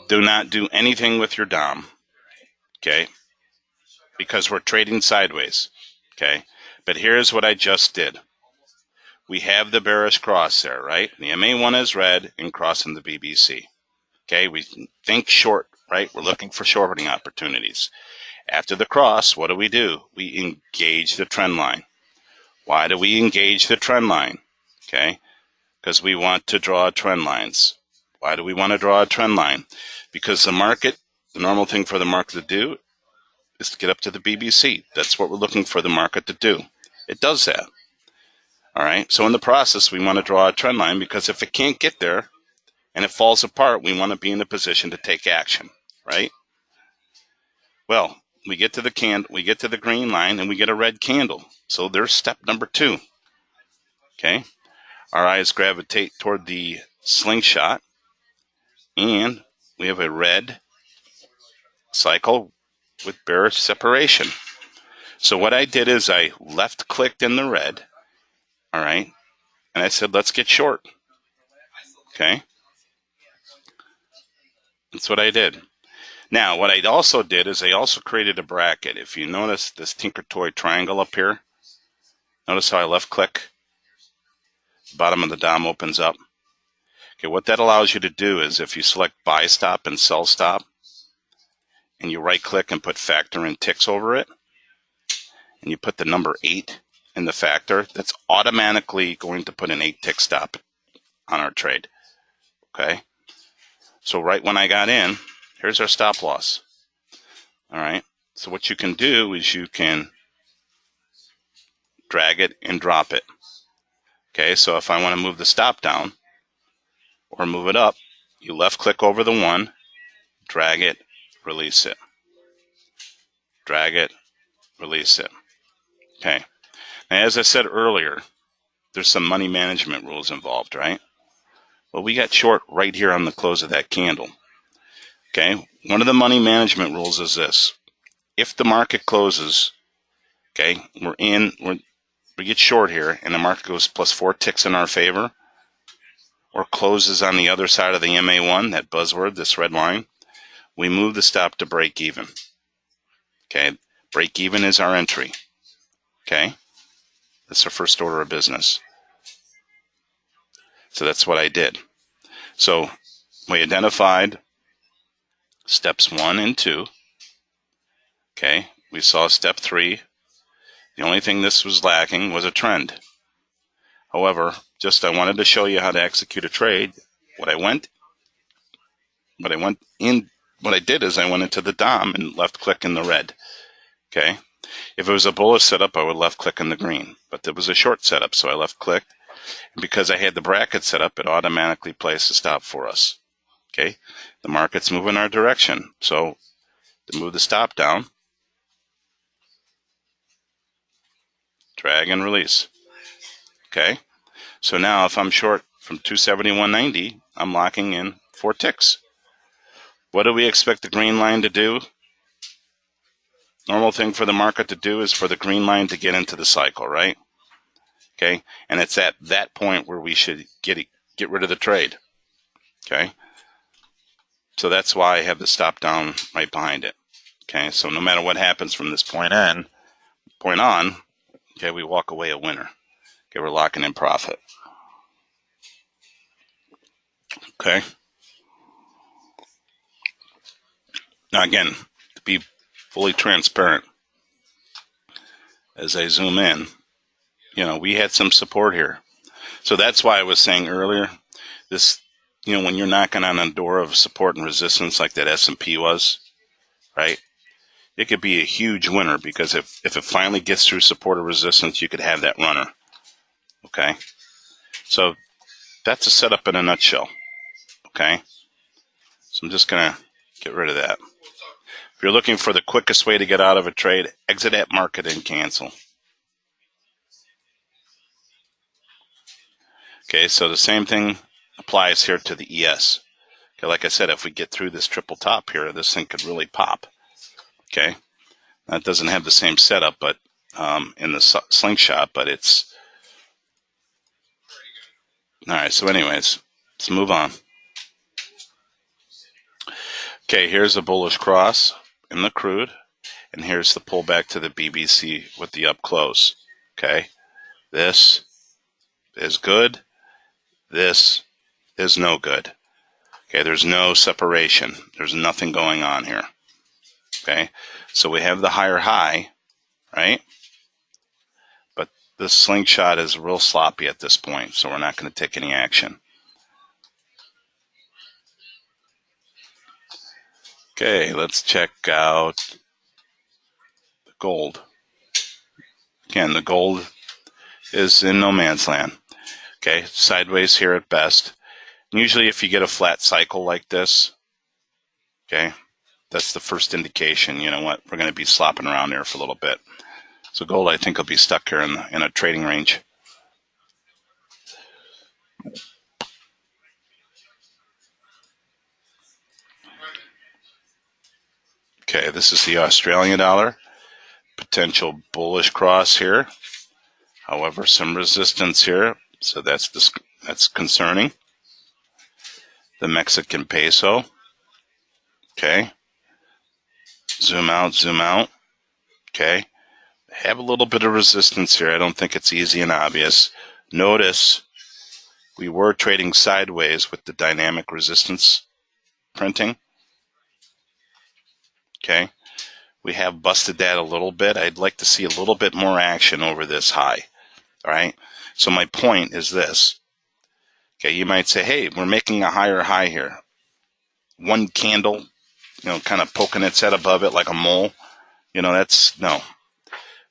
Speaker 2: Do not do anything with your DOM, okay? Because we're trading sideways, okay? But here's what I just did. We have the bearish cross there, right? The MA1 is red and crossing the BBC. Okay, we think short, right? We're looking for shorting opportunities. After the cross, what do? We engage the trend line. Why do we engage the trend line? Okay, because we want to draw trend lines. Why do we want to draw a trend line? Because the normal thing for the market to do is to get up to the BBC. That's what we're looking for the market to do. It does that. All right, so in the process, we want to draw a trend line because if it can't get there and it falls apart, we want to be in a position to take action, right? Well, we get to the green line and we get a red candle. So there's step number 2. Okay, our eyes gravitate toward the slingshot, and we have a red cycle with bearish separation. So what I did is I left clicked in the red, all right, and I said, let's get short. Okay, that's what I did. Now, what I also did is I also created a bracket. If you notice this Tinker Toy triangle up here, notice how I left click, the bottom of the DOM opens up. Okay, what that allows you to do is if you select buy stop and sell stop, and you right click and put factor in ticks over it, and you put the number 8 in the factor, that's automatically going to put an 8 tick stop on our trade. Okay, so right when I got in, here's our stop loss. All right, so what you can do is you can drag it and drop it. Okay, so if I want to move the stop down or move it up, you left click over the 1, drag it, release it. Drag it, release it. Okay, now as I said earlier, there's some money management rules involved, right? Well, we got short right here on the close of that candle. Okay, one of the money management rules is this. If the market closes, okay, we get short here and the market goes plus 4 ticks in our favor or closes on the other side of the MA1, that buzzword, this red line, we move the stop to break even. Okay, break even is our entry. Okay, that's our first order of business. So that's what I did. So we identified steps 1 and 2. Okay, we saw step 3. The only thing this was lacking was a trend. However, just I wanted to show you how to execute a trade. What I did is I went into the DOM and left click in the red. Okay, if it was a bullish setup, I would left click in the green, but there was a short setup, so I left clicked. And because I had the bracket set up, it automatically placed a stop for us. Okay, the market's moving our direction, so to move the stop down, drag and release. Okay, so now if I'm short from 271.90, I'm locking in 4 ticks. What do we expect the green line to do? Normal thing for the market to do is for the green line to get into the cycle, right? Okay, and it's at that point where we should get rid of the trade. Okay, so that's why I have the stop down right behind it. Okay, so no matter what happens from this point on, okay, we walk away a winner. Okay, we're locking in profit. Okay. Now again, to be fully transparent, as I zoom in, we had some support here. So that's why I was saying earlier, this, when you're knocking on a door of support and resistance like that S&P was, right? It could be a huge winner because if it finally gets through support or resistance, you could have that runner. Okay? So that's a setup in a nutshell. Okay? So I'm just going to get rid of that. If you're looking for the quickest way to get out of a trade, exit at market and cancel. Okay, so the same thing applies here to the ES. Okay, like I said, if we get through this triple top here, this thing could really pop. Okay, that doesn't have the same setup, but in the slingshot, but it's all right. So, anyways, let's move on. Okay, here's a bullish cross in the crude, and here's the pullback to the BBC with the up close. Okay, this is good. This is no good. Okay, there's no separation. There's nothing going on here. Okay, so we have the higher high, right? But the slingshot is real sloppy at this point, so we're not going to take any action. Okay, let's check out the gold. Again, the gold is in no man's land. Okay, sideways here at best. Usually if you get a flat cycle like this, okay, that's the first indication, you know what, we're going to be slopping around here for a little bit. So gold, I think, will be stuck here in a trading range. Okay, this is the Australian dollar. Potential bullish cross here. However, some resistance here, so that's concerning. The Mexican peso. Okay. Zoom out, zoom out. Okay. Have a little bit of resistance here. I don't think it's easy and obvious. Notice we were trading sideways with the dynamic resistance printing. Okay. We have busted that a little bit. I'd like to see a little bit more action over this high. All right. So my point is this. Okay. You might say, hey, we're making a higher high here. One candle, kind of poking its head above it like a mole. No.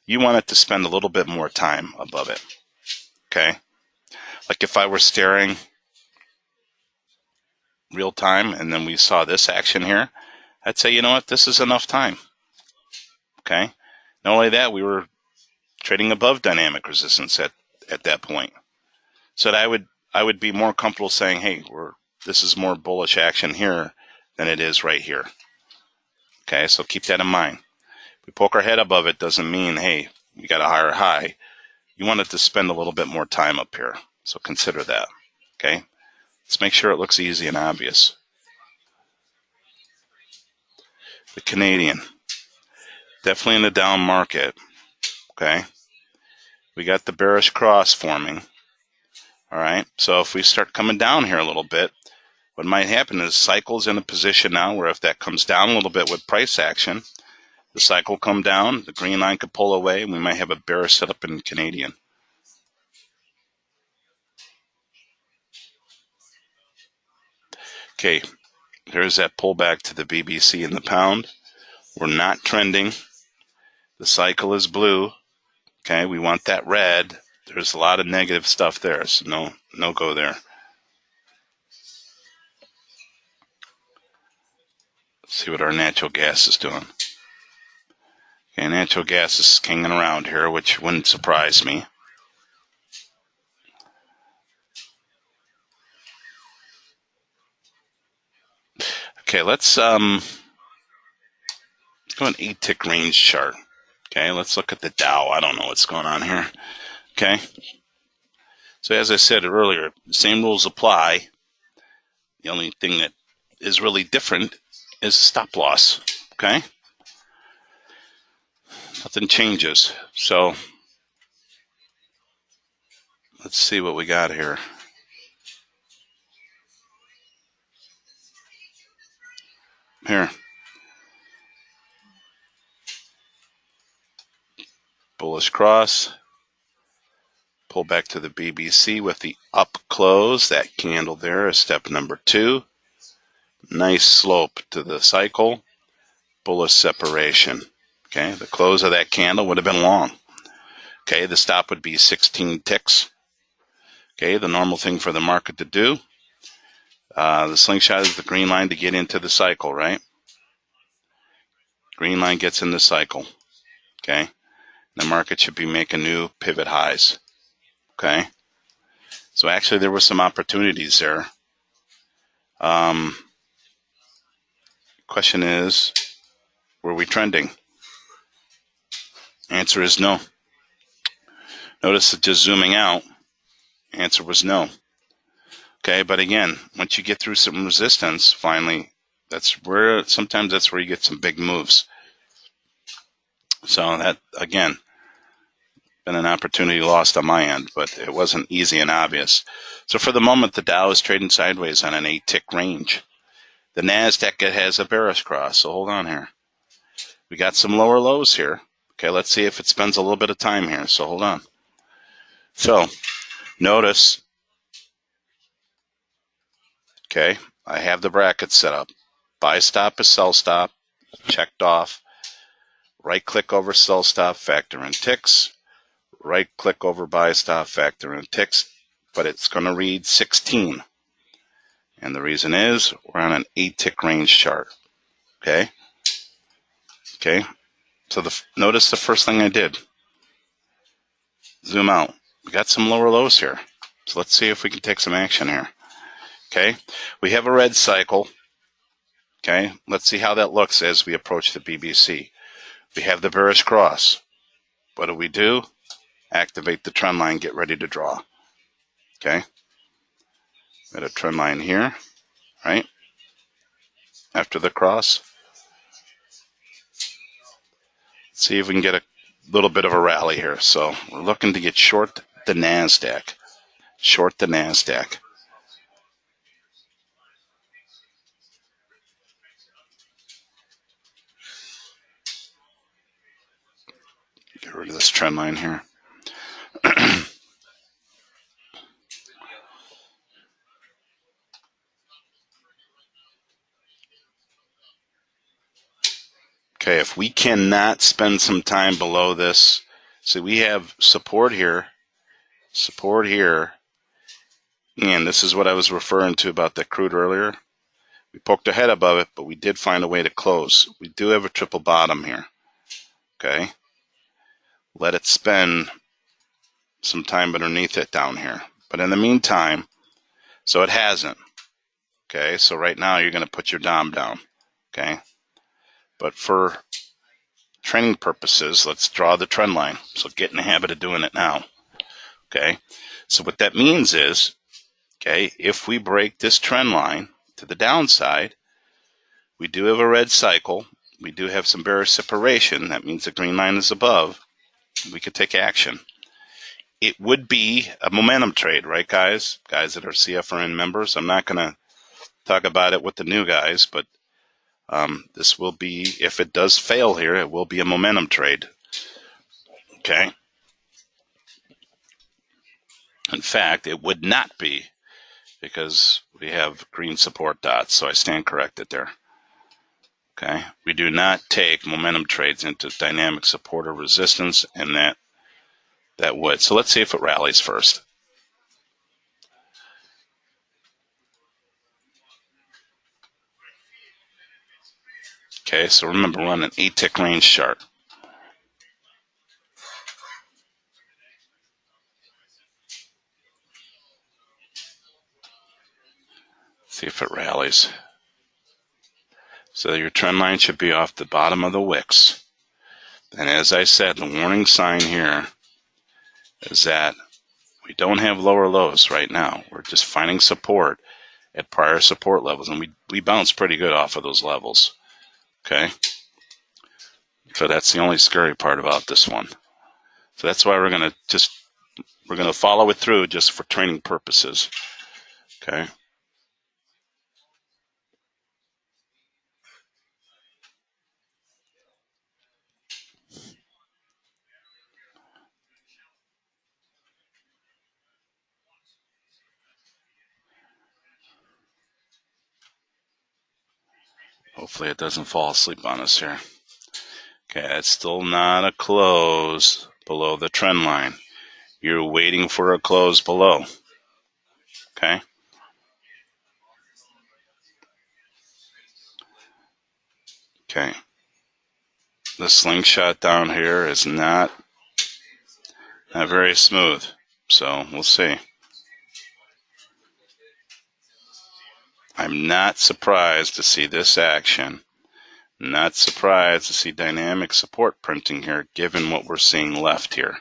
Speaker 2: You want it to spend a little bit more time above it. Okay. Like if I were staring real time and then we saw this action here, I'd say, you know what, this is enough time. Okay. Not only that, we were trading above dynamic resistance at that point. So that I would be more comfortable saying, hey, this is more bullish action here than it is right here. Okay, so keep that in mind. If we poke our head above it doesn't mean, hey, we got a higher high. You want it to spend a little bit more time up here. So consider that. Okay. Let's make sure it looks easy and obvious. The Canadian. Definitely in the down market. Okay. We got the bearish cross forming. All right. So if we start coming down here a little bit, what might happen is cycle's in a position now where if that comes down a little bit with price action, the cycle come down, the green line could pull away, and we might have a bearish setup in Canadian. Okay, there's that pullback to the BBC and the pound. We're not trending. The cycle is blue. Okay, we want that red. There's a lot of negative stuff there, so no go there. Let's see what our natural gas is doing. Okay, natural gas is hanging around here, which wouldn't surprise me. Okay, let's go an 8-tick range chart. Okay, let's look at the Dow. I don't know what's going on here. Okay. So as I said earlier, the same rules apply. The only thing that is really different is stop loss. Okay. Nothing changes. So let's see what we got here. Here. Bullish cross. Pull back to the BBC with the up close. That candle there is step number 2. Nice slope to the cycle. Bullish separation. Okay, the close of that candle would have been long. Okay, the stop would be 16 ticks. Okay, the normal thing for the market to do. The slingshot is the green line to get into the cycle, right? Green line gets in the cycle. Okay, the market should be making new pivot highs. Okay, so actually there were some opportunities there. Question is, were we trending? Answer is no. Notice that just zooming out, answer was no. Okay, but again, once you get through some resistance, finally, sometimes that's where you get some big moves. So that, again, been an opportunity lost on my end, but it wasn't easy and obvious. So for the moment, the Dow is trading sideways on an 8-tick range. The NASDAQ has a bearish cross, so hold on here. We got some lower lows here. Okay, let's see if it spends a little bit of time here, so hold on. So, notice, okay, I have the brackets set up. Buy stop is sell stop, checked off. Right-click over sell stop, factor in ticks. Right-click over buy stop, factor in ticks. But it's going to read 16. And the reason is we're on an 8-tick range chart. Okay? Okay? So notice the first thing I did. Zoom out. We got some lower lows here. So let's see if we can take some action here. Okay? We have a red cycle. Okay, let's see how that looks as we approach the BBC. We have the bearish cross. What do? Activate the trend line, get ready to draw. Okay, got a trend line here, right? After the cross. Let's see if we can get a little bit of a rally here. So we're looking to get short the NASDAQ. Short the NASDAQ. Get rid of this trend line here. Okay, if we cannot spend some time below this, see we have support here, and this is what I was referring to about that crude earlier. We poked our head above it, but we did find a way to close. We do have a triple bottom here. Okay, let it spend some time underneath it down here. But in the meantime, so it hasn't. Okay, so right now you're going to put your DOM down. Okay, but for training purposes, let's draw the trend line. So get in the habit of doing it now. Okay, so what that means is, okay, if we break this trend line to the downside, we do have a red cycle. We do have some bearish separation. That means the green line is above. We could take action. It would be a momentum trade, right, guys? Guys that are CFRN members. I'm not going to talk about it with the new guys, but this will be, if it does fail here, it will be a momentum trade. Okay. In fact, it would not be, because we have green support dots, so I stand corrected there. Okay. We do not take momentum trades into dynamic support or resistance, and that would. So let's see if it rallies first. Okay, so remember, we're on an 8-tick range chart. See if it rallies. So your trend line should be off the bottom of the wicks. And as I said, the warning sign here is that we don't have lower lows right now. We're just finding support at prior support levels, and we bounce pretty good off of those levels. Okay? So that's the only scary part about this one. So that's why we're going to follow it through just for training purposes. Okay? Hopefully it doesn't fall asleep on us here. Okay, it's still not a close below the trend line. You're waiting for a close below. Okay? Okay. The slingshot down here is not very smooth. So we'll see. I'm not surprised to see this action. Not surprised to see dynamic support printing here, given what we're seeing left here.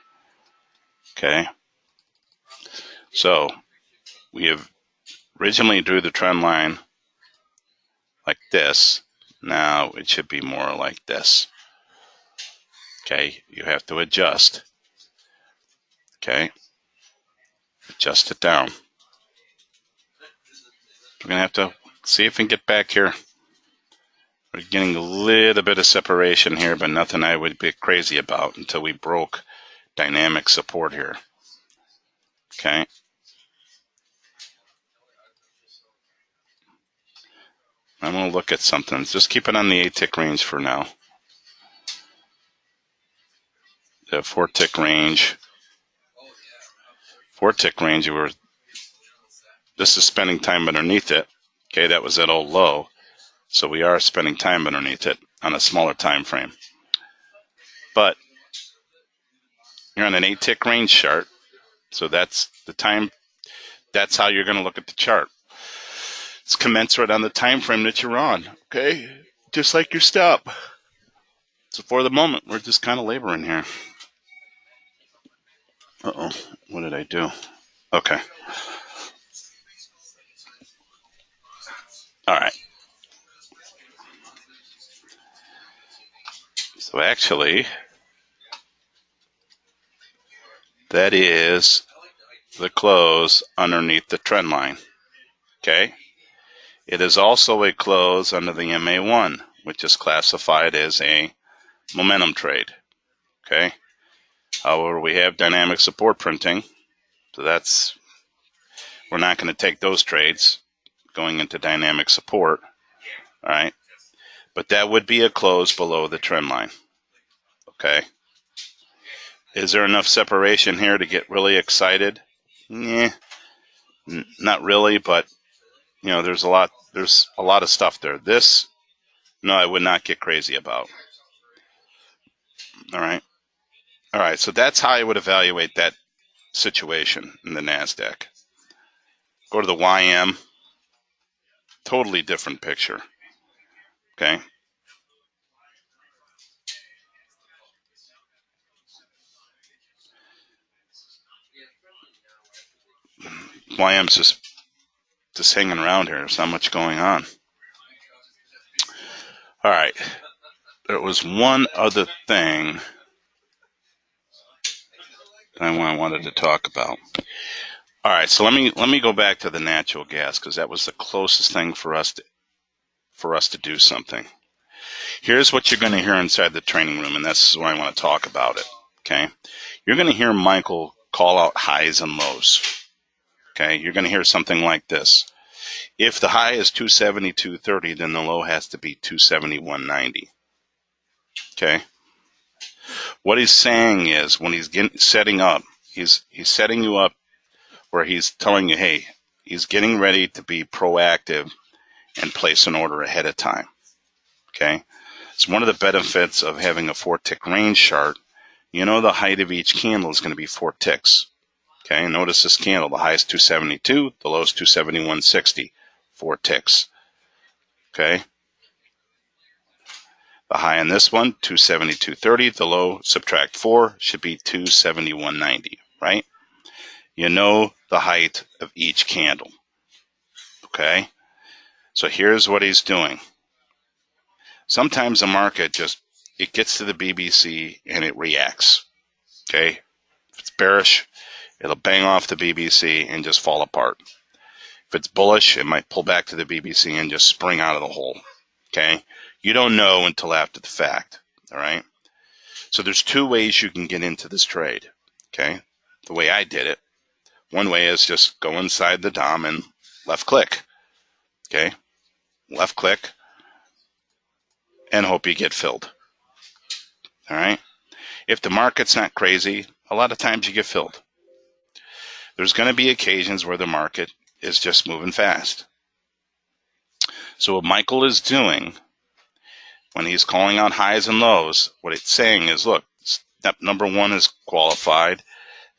Speaker 2: Okay? So we have originally drew the trend line like this. Now it should be more like this. Okay? You have to adjust. Okay? Adjust it down. We're going to have to see if we can get back here. We're getting a little bit of separation here, but nothing I would be crazy about until we broke dynamic support here. Okay. I'm going to look at something. Just keep it on the 8-tick range for now. The 4-tick range. 4-tick range, this is spending time underneath it. Okay, that was that old low. So we are spending time underneath it on a smaller time frame. But you're on an 8-tick range chart. So that's the time. That's how you're going to look at the chart. It's commensurate on the time frame that you're on, okay? Just like your stop. So for the moment, we're just kind of laboring here. Uh-oh, what did I do? Okay. All right. So actually, that is the close underneath the trend line, okay? It is also a close under the MA1, which is classified as a momentum trade, okay? However, we have dynamic support printing, so we're not going to take those trades going into dynamic support, all right? But that would be a close below the trend line, okay? Is there enough separation here to get really excited? Yeah, not really, but there's a lot of stuff there. This, no, I would not get crazy about. All right. So that's how I would evaluate that situation in the NASDAQ. Go to the YM, totally different picture. Okay. YM's just hanging around here. There's not much going on. All right. There was one other thing that I wanted to talk about. All right, so let me go back to the natural gas because that was the closest thing for us to do something. Here's what you're going to hear inside the training room, and this is why I want to talk about it. Okay, you're going to hear Michael call out highs and lows. Okay, you're going to hear something like this: if the high is 272.30, then the low has to be 271.90. Okay, what he's saying is when he's setting up, he's setting you up where he's telling you, hey, he's getting ready to be proactive and place an order ahead of time. Okay, it's one of the benefits of having a 4-tick range chart. The height of each candle is going to be 4 ticks. Okay, notice this candle, the high is 272, the low is 271.60, 4 ticks. Okay, the high in this one, 272.30, the low, subtract 4, should be 271.90, right? You know the height of each candle. Okay, so here's what he's doing. Sometimes the market it gets to the BBC and it reacts. Okay, if it's bearish, it'll bang off the BBC and just fall apart. If it's bullish, it might pull back to the BBC and just spring out of the hole. Okay, you don't know until after the fact. All right, so there's 2 ways you can get into this trade. Okay, the way I did it, one way is just go inside the DOM and left click. Okay, left click and hope you get filled. All right, if the market's not crazy, a lot of times you get filled. There's going to be occasions where the market is just moving fast. So what Michael is doing when he's calling out highs and lows, what it's saying is, look, step number 1 is qualified.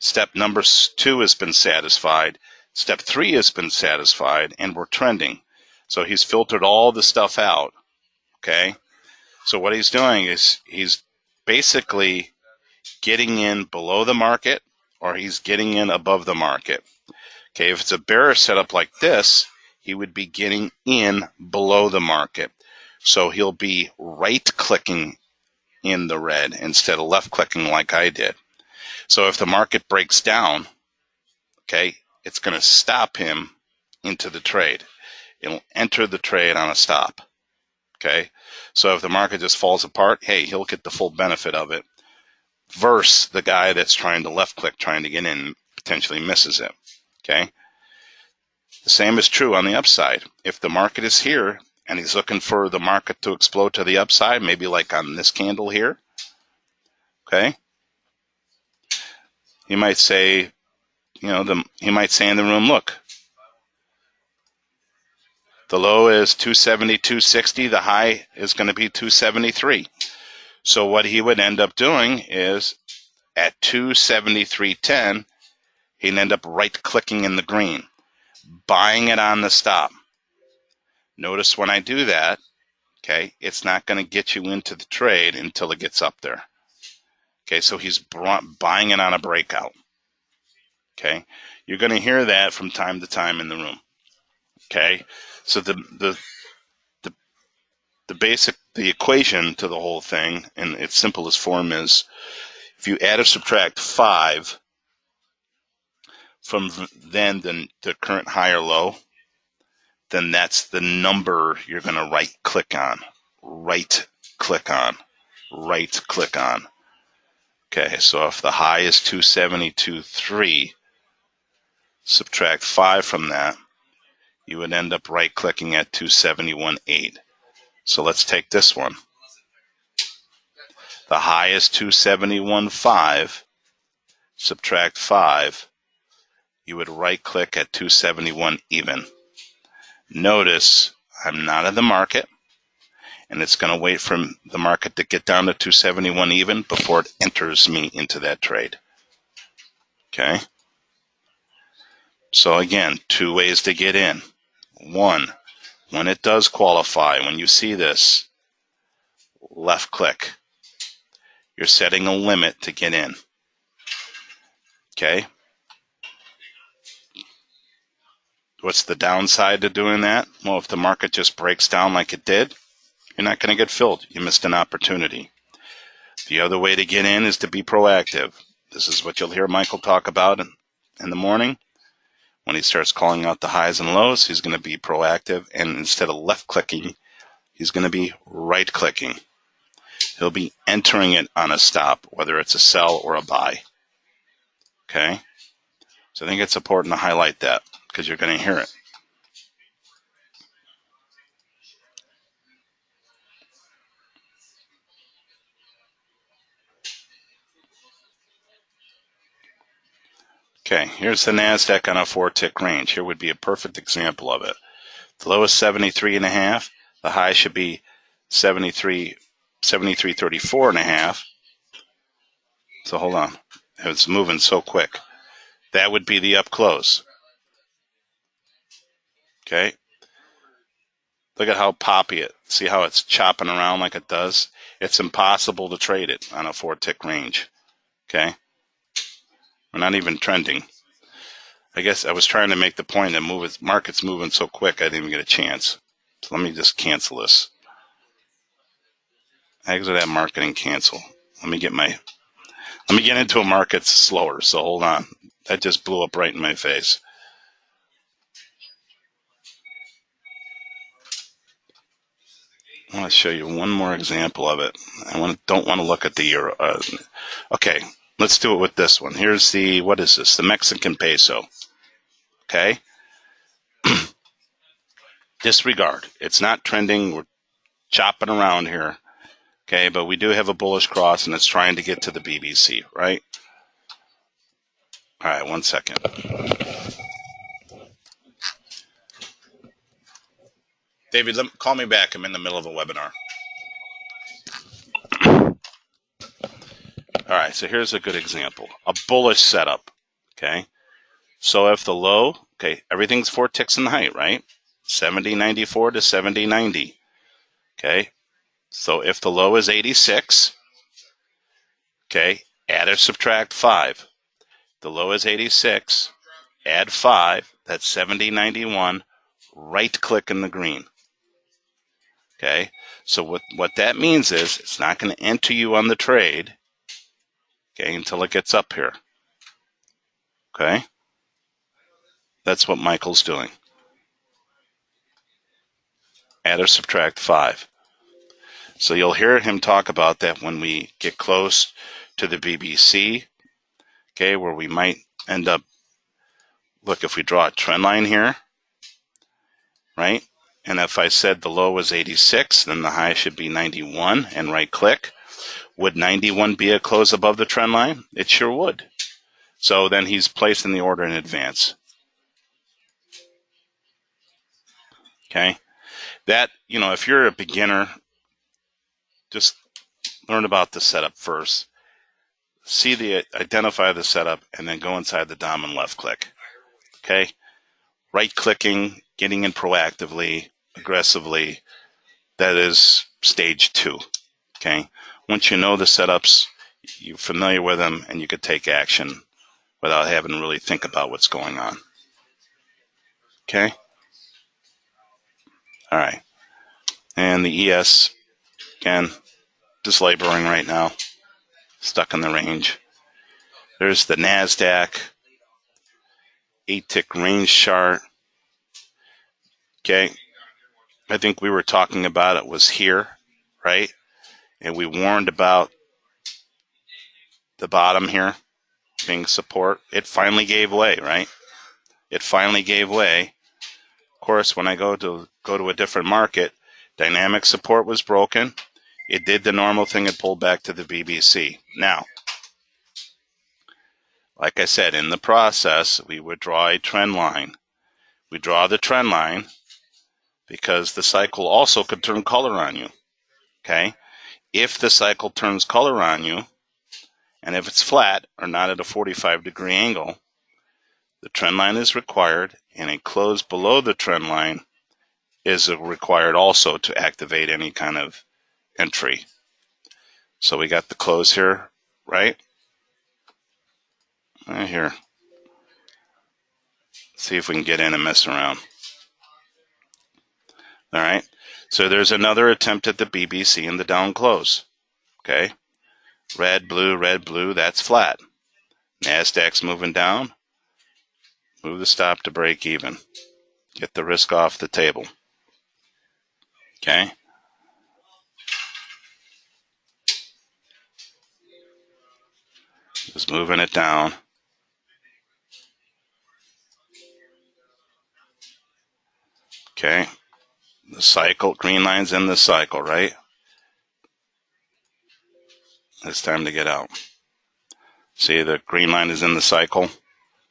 Speaker 2: Step number 2 has been satisfied. Step 3 has been satisfied, and we're trending. So he's filtered all the stuff out. Okay? So what he's doing is he's basically getting in below the market or he's getting in above the market. Okay, if it's a bearish setup like this, he would be getting in below the market. So he'll be right-clicking in the red instead of left-clicking like I did. So if the market breaks down, okay, it's going to stop him into the trade. It'll enter the trade on a stop. Okay, so if the market just falls apart, hey, he'll get the full benefit of it. Versus the guy that's trying to left-click, trying to get in, potentially misses it. Okay. The same is true on the upside. If the market is here and he's looking for the market to explode to the upside, maybe like on this candle here, okay, he might say, he might say in the room, look, the low is 272.60, the high is going to be 273. So what he would end up doing is at 273.10, he'd end up right-clicking in the green, buying it on the stop. Notice when I do that, okay, it's not going to get you into the trade until it gets up there. Okay, so he's buying it on a breakout. Okay, you're going to hear that from time to time in the room. Okay, so the equation to the whole thing in its simplest form is if you add or subtract 5 from then the current high or low, then that's the number you're going to right click on. Right click on. Right click on. Okay, so if the high is 272.3, subtract 5 from that, you would end up right clicking at 271.8. So let's take this one. The high is 271.5, subtract 5, you would right click at 271 even. Notice I'm not in the market, and it's going to wait for the market to get down to 271 even before it enters me into that trade. Okay? So again, 2 ways to get in. 1, when it does qualify, when you see this, left click. You're setting a limit to get in. Okay? What's the downside to doing that? Well, if the market just breaks down like it did, you're not going to get filled. You missed an opportunity. The other way to get in is to be proactive. This is what you'll hear Michael talk about in the morning. When he starts calling out the highs and lows, he's going to be proactive, and instead of left clicking, he's going to be right clicking. He'll be entering it on a stop, whether it's a sell or a buy. Okay? So I think it's important to highlight that because you're going to hear it. Okay, here's the NASDAQ on a 4-tick range. Here would be a perfect example of it. The low is 73.5. The high should be 73.34.5. So hold on. It's moving so quick. That would be the up close. Okay. Look at how poppy it. See how it's chopping around like it does? It's impossible to trade it on a 4-tick range. Okay. We're not even trending. I guess I was trying to make the point that market's moving so quick I didn't even get a chance. So let me just cancel this. Exit that market and cancel. Let me get into a market slower, so hold on. That just blew up right in my face. I want to show you one more example of it. Don't want to look at the euro. Okay, let's do it with this one. Here's what is this? The Mexican peso. Okay? Disregard. It's not trending. We're chopping around here. Okay, but we do have a bullish cross, and it's trying to get to the BBC, right? All right, 1 second. David, call me back. I'm in the middle of a webinar. All right, so here's a good example. A bullish setup, okay? So if the low, okay, everything's 4 ticks in the height, right? 70.94 to 70.90, okay? So if the low is 86, okay, add or subtract 5. The low is 86, add 5, that's 70.91, right-click in the green, okay? So what that means is it's not going to enter you on the trade, okay, until it gets up here, okay? That's what Michael's doing. Add or subtract 5. So you'll hear him talk about that when we get close to the BBC, okay, where we might end up, look, if we draw a trend line here, right, and if I said the low was 86, then the high should be 91 and right click. Would 91 be a close above the trend line? It sure would. So then he's placing the order in advance. Okay, that, if you're a beginner, just learn about the setup first. Identify the setup, and then go inside the DOM and left click. Okay? Right clicking, getting in proactively, aggressively, that is stage 2. Okay. Once you know the setups, you're familiar with them, and you could take action without having to really think about what's going on. Okay. All right. And the ES, again, just laboring right now, stuck in the range. There's the NASDAQ 8-tick range chart. Okay. I think we were talking about it was here, right? And we warned about the bottom here being support. It finally gave way, right? It finally gave way. Of course, when I go to a different market, dynamic support was broken. It did the normal thing. It pulled back to the BBC. Now, like I said, in the process, we would draw a trend line. We draw the trend line because the cycle also could turn color on you. Okay? If the cycle turns color on you, and if it's flat or not at a 45-degree angle, the trend line is required, and a close below the trend line is required also to activate any kind of entry. So we got the close here, right? Right here. See if we can get in and mess around. All right. So there's another attempt at the BBC in the down close. Okay. Red, blue, that's flat. NASDAQ's moving down. Move the stop to break even. Get the risk off the table. Okay. Just moving it down. Okay. The cycle, green line's in the cycle, right? It's time to get out. See, the green line is in the cycle.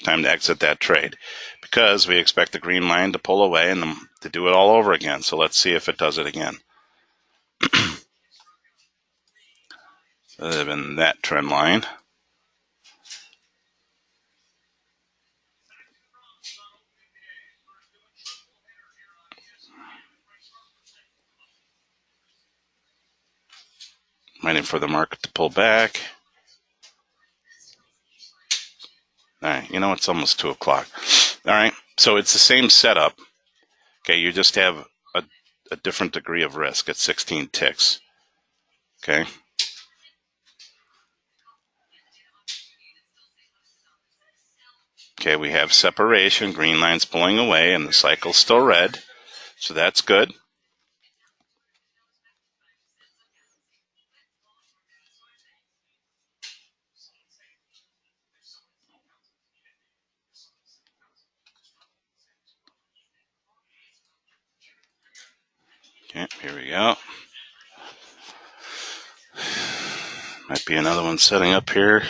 Speaker 2: Time to exit that trade because we expect the green line to pull away and to do it all over again. So let's see if it does it again. Other than that trend line. Waiting for the market to pull back. All right, you know, it's almost 2 o'clock. All right, so it's the same setup. Okay, you just have a different degree of risk at 16 ticks. Okay. Okay, we have separation. Green line's pulling away, and the cycle's still red. So that's good. Okay, here we go. Might be another one setting up here.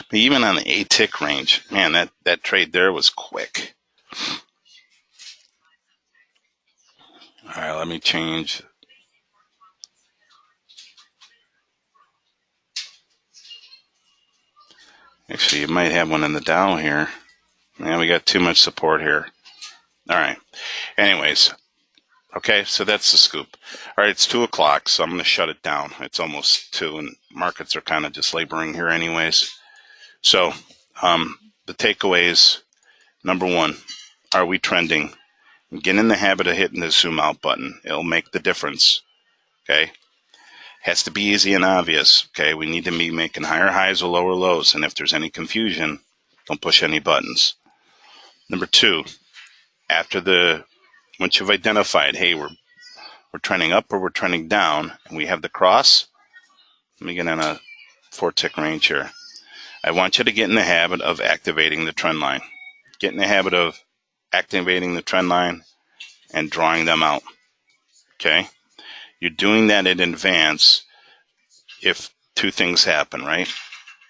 Speaker 2: But even on the 8-tick range, man, that trade there was quick. All right, let me change. Actually, you might have one in the Dow here. Man, we got too much support here. All right. Anyways, okay, so that's the scoop. All right, it's 2 o'clock, so I'm going to shut it down. It's almost 2, and markets are kind of just laboring here anyways. So the takeaways, number 1, are we trending? Get in the habit of hitting the zoom out button. It'll make the difference. Okay? Has to be easy and obvious. Okay? We need to be making higher highs or lower lows, and if there's any confusion, don't push any buttons. Number 2, once you've identified, hey, we're trending up or we're trending down, and we have the cross, let me get in a 4-tick range here. I want you to get in the habit of activating the trend line. Get in the habit of activating the trend line and drawing them out. Okay? You're doing that in advance if 2 things happen, right?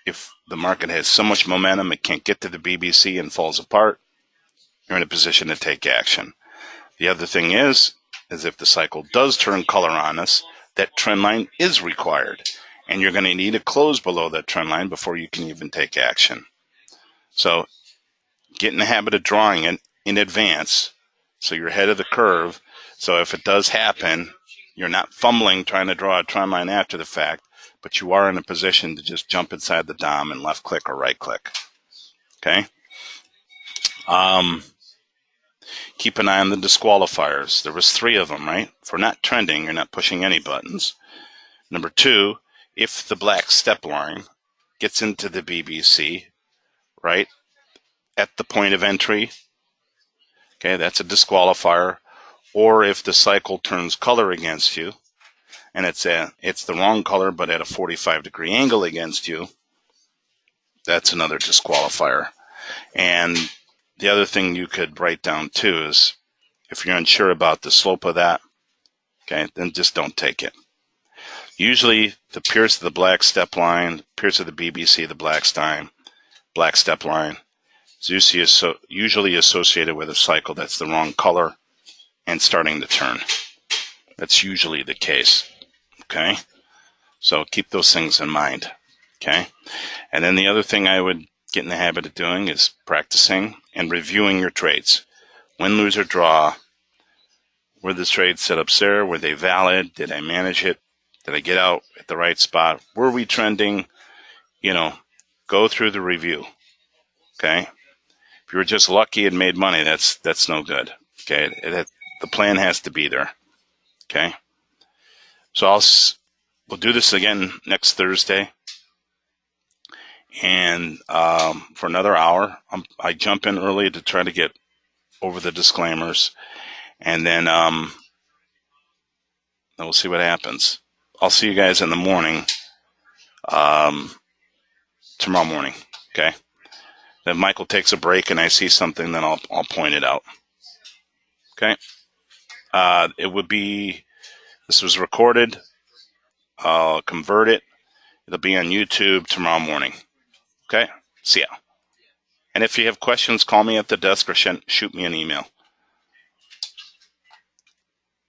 Speaker 2: If the market has so much momentum it can't get to the BBC and falls apart, you're in a position to take action. The other thing is if the cycle does turn color on us, that trend line is required. And you're going to need a close below that trend line before you can even take action. So get in the habit of drawing it in advance so you're ahead of the curve So if it does happen, you're not fumbling trying to draw a trend line after the fact, but you are in a position to just jump inside the DOM and left click or right click. Okay. Keep an eye on the disqualifiers. There was 3 of them, right? For not trending, you're not pushing any buttons. Number 2, if the black step line gets into the BBC, right, at the point of entry, okay, that's a disqualifier. Or if the cycle turns color against you, and it's the wrong color but at a 45-degree angle against you, that's another disqualifier. And the other thing you could write down too is if you're unsure about the slope of that, okay, then just don't take it. Usually the pierce of the black step line, pierce of the BBC, the black step line, is usually associated with a cycle that's the wrong color and starting to turn. That's usually the case. Okay? So keep those things in mind. Okay? And then the other thing I would get in the habit of doing is practicing and reviewing your trades. Win, lose, or draw. Were the trades set up there? Were they valid? Did I manage it? Did I get out at the right spot? Were we trending? Go through the review. Okay? If you were just lucky and made money, that's no good. Okay? The plan has to be there. Okay? So we'll do this again next Thursday. And for another hour, I jump in early to try to get over the disclaimers. And then we'll see what happens. I'll see you guys in the morning, tomorrow morning. Okay? Then Michael takes a break and I see something, then I'll point it out. Okay? This was recorded. I'll convert it. It'll be on YouTube tomorrow morning. Okay? See ya. And if you have questions, call me at the desk or shoot me an email.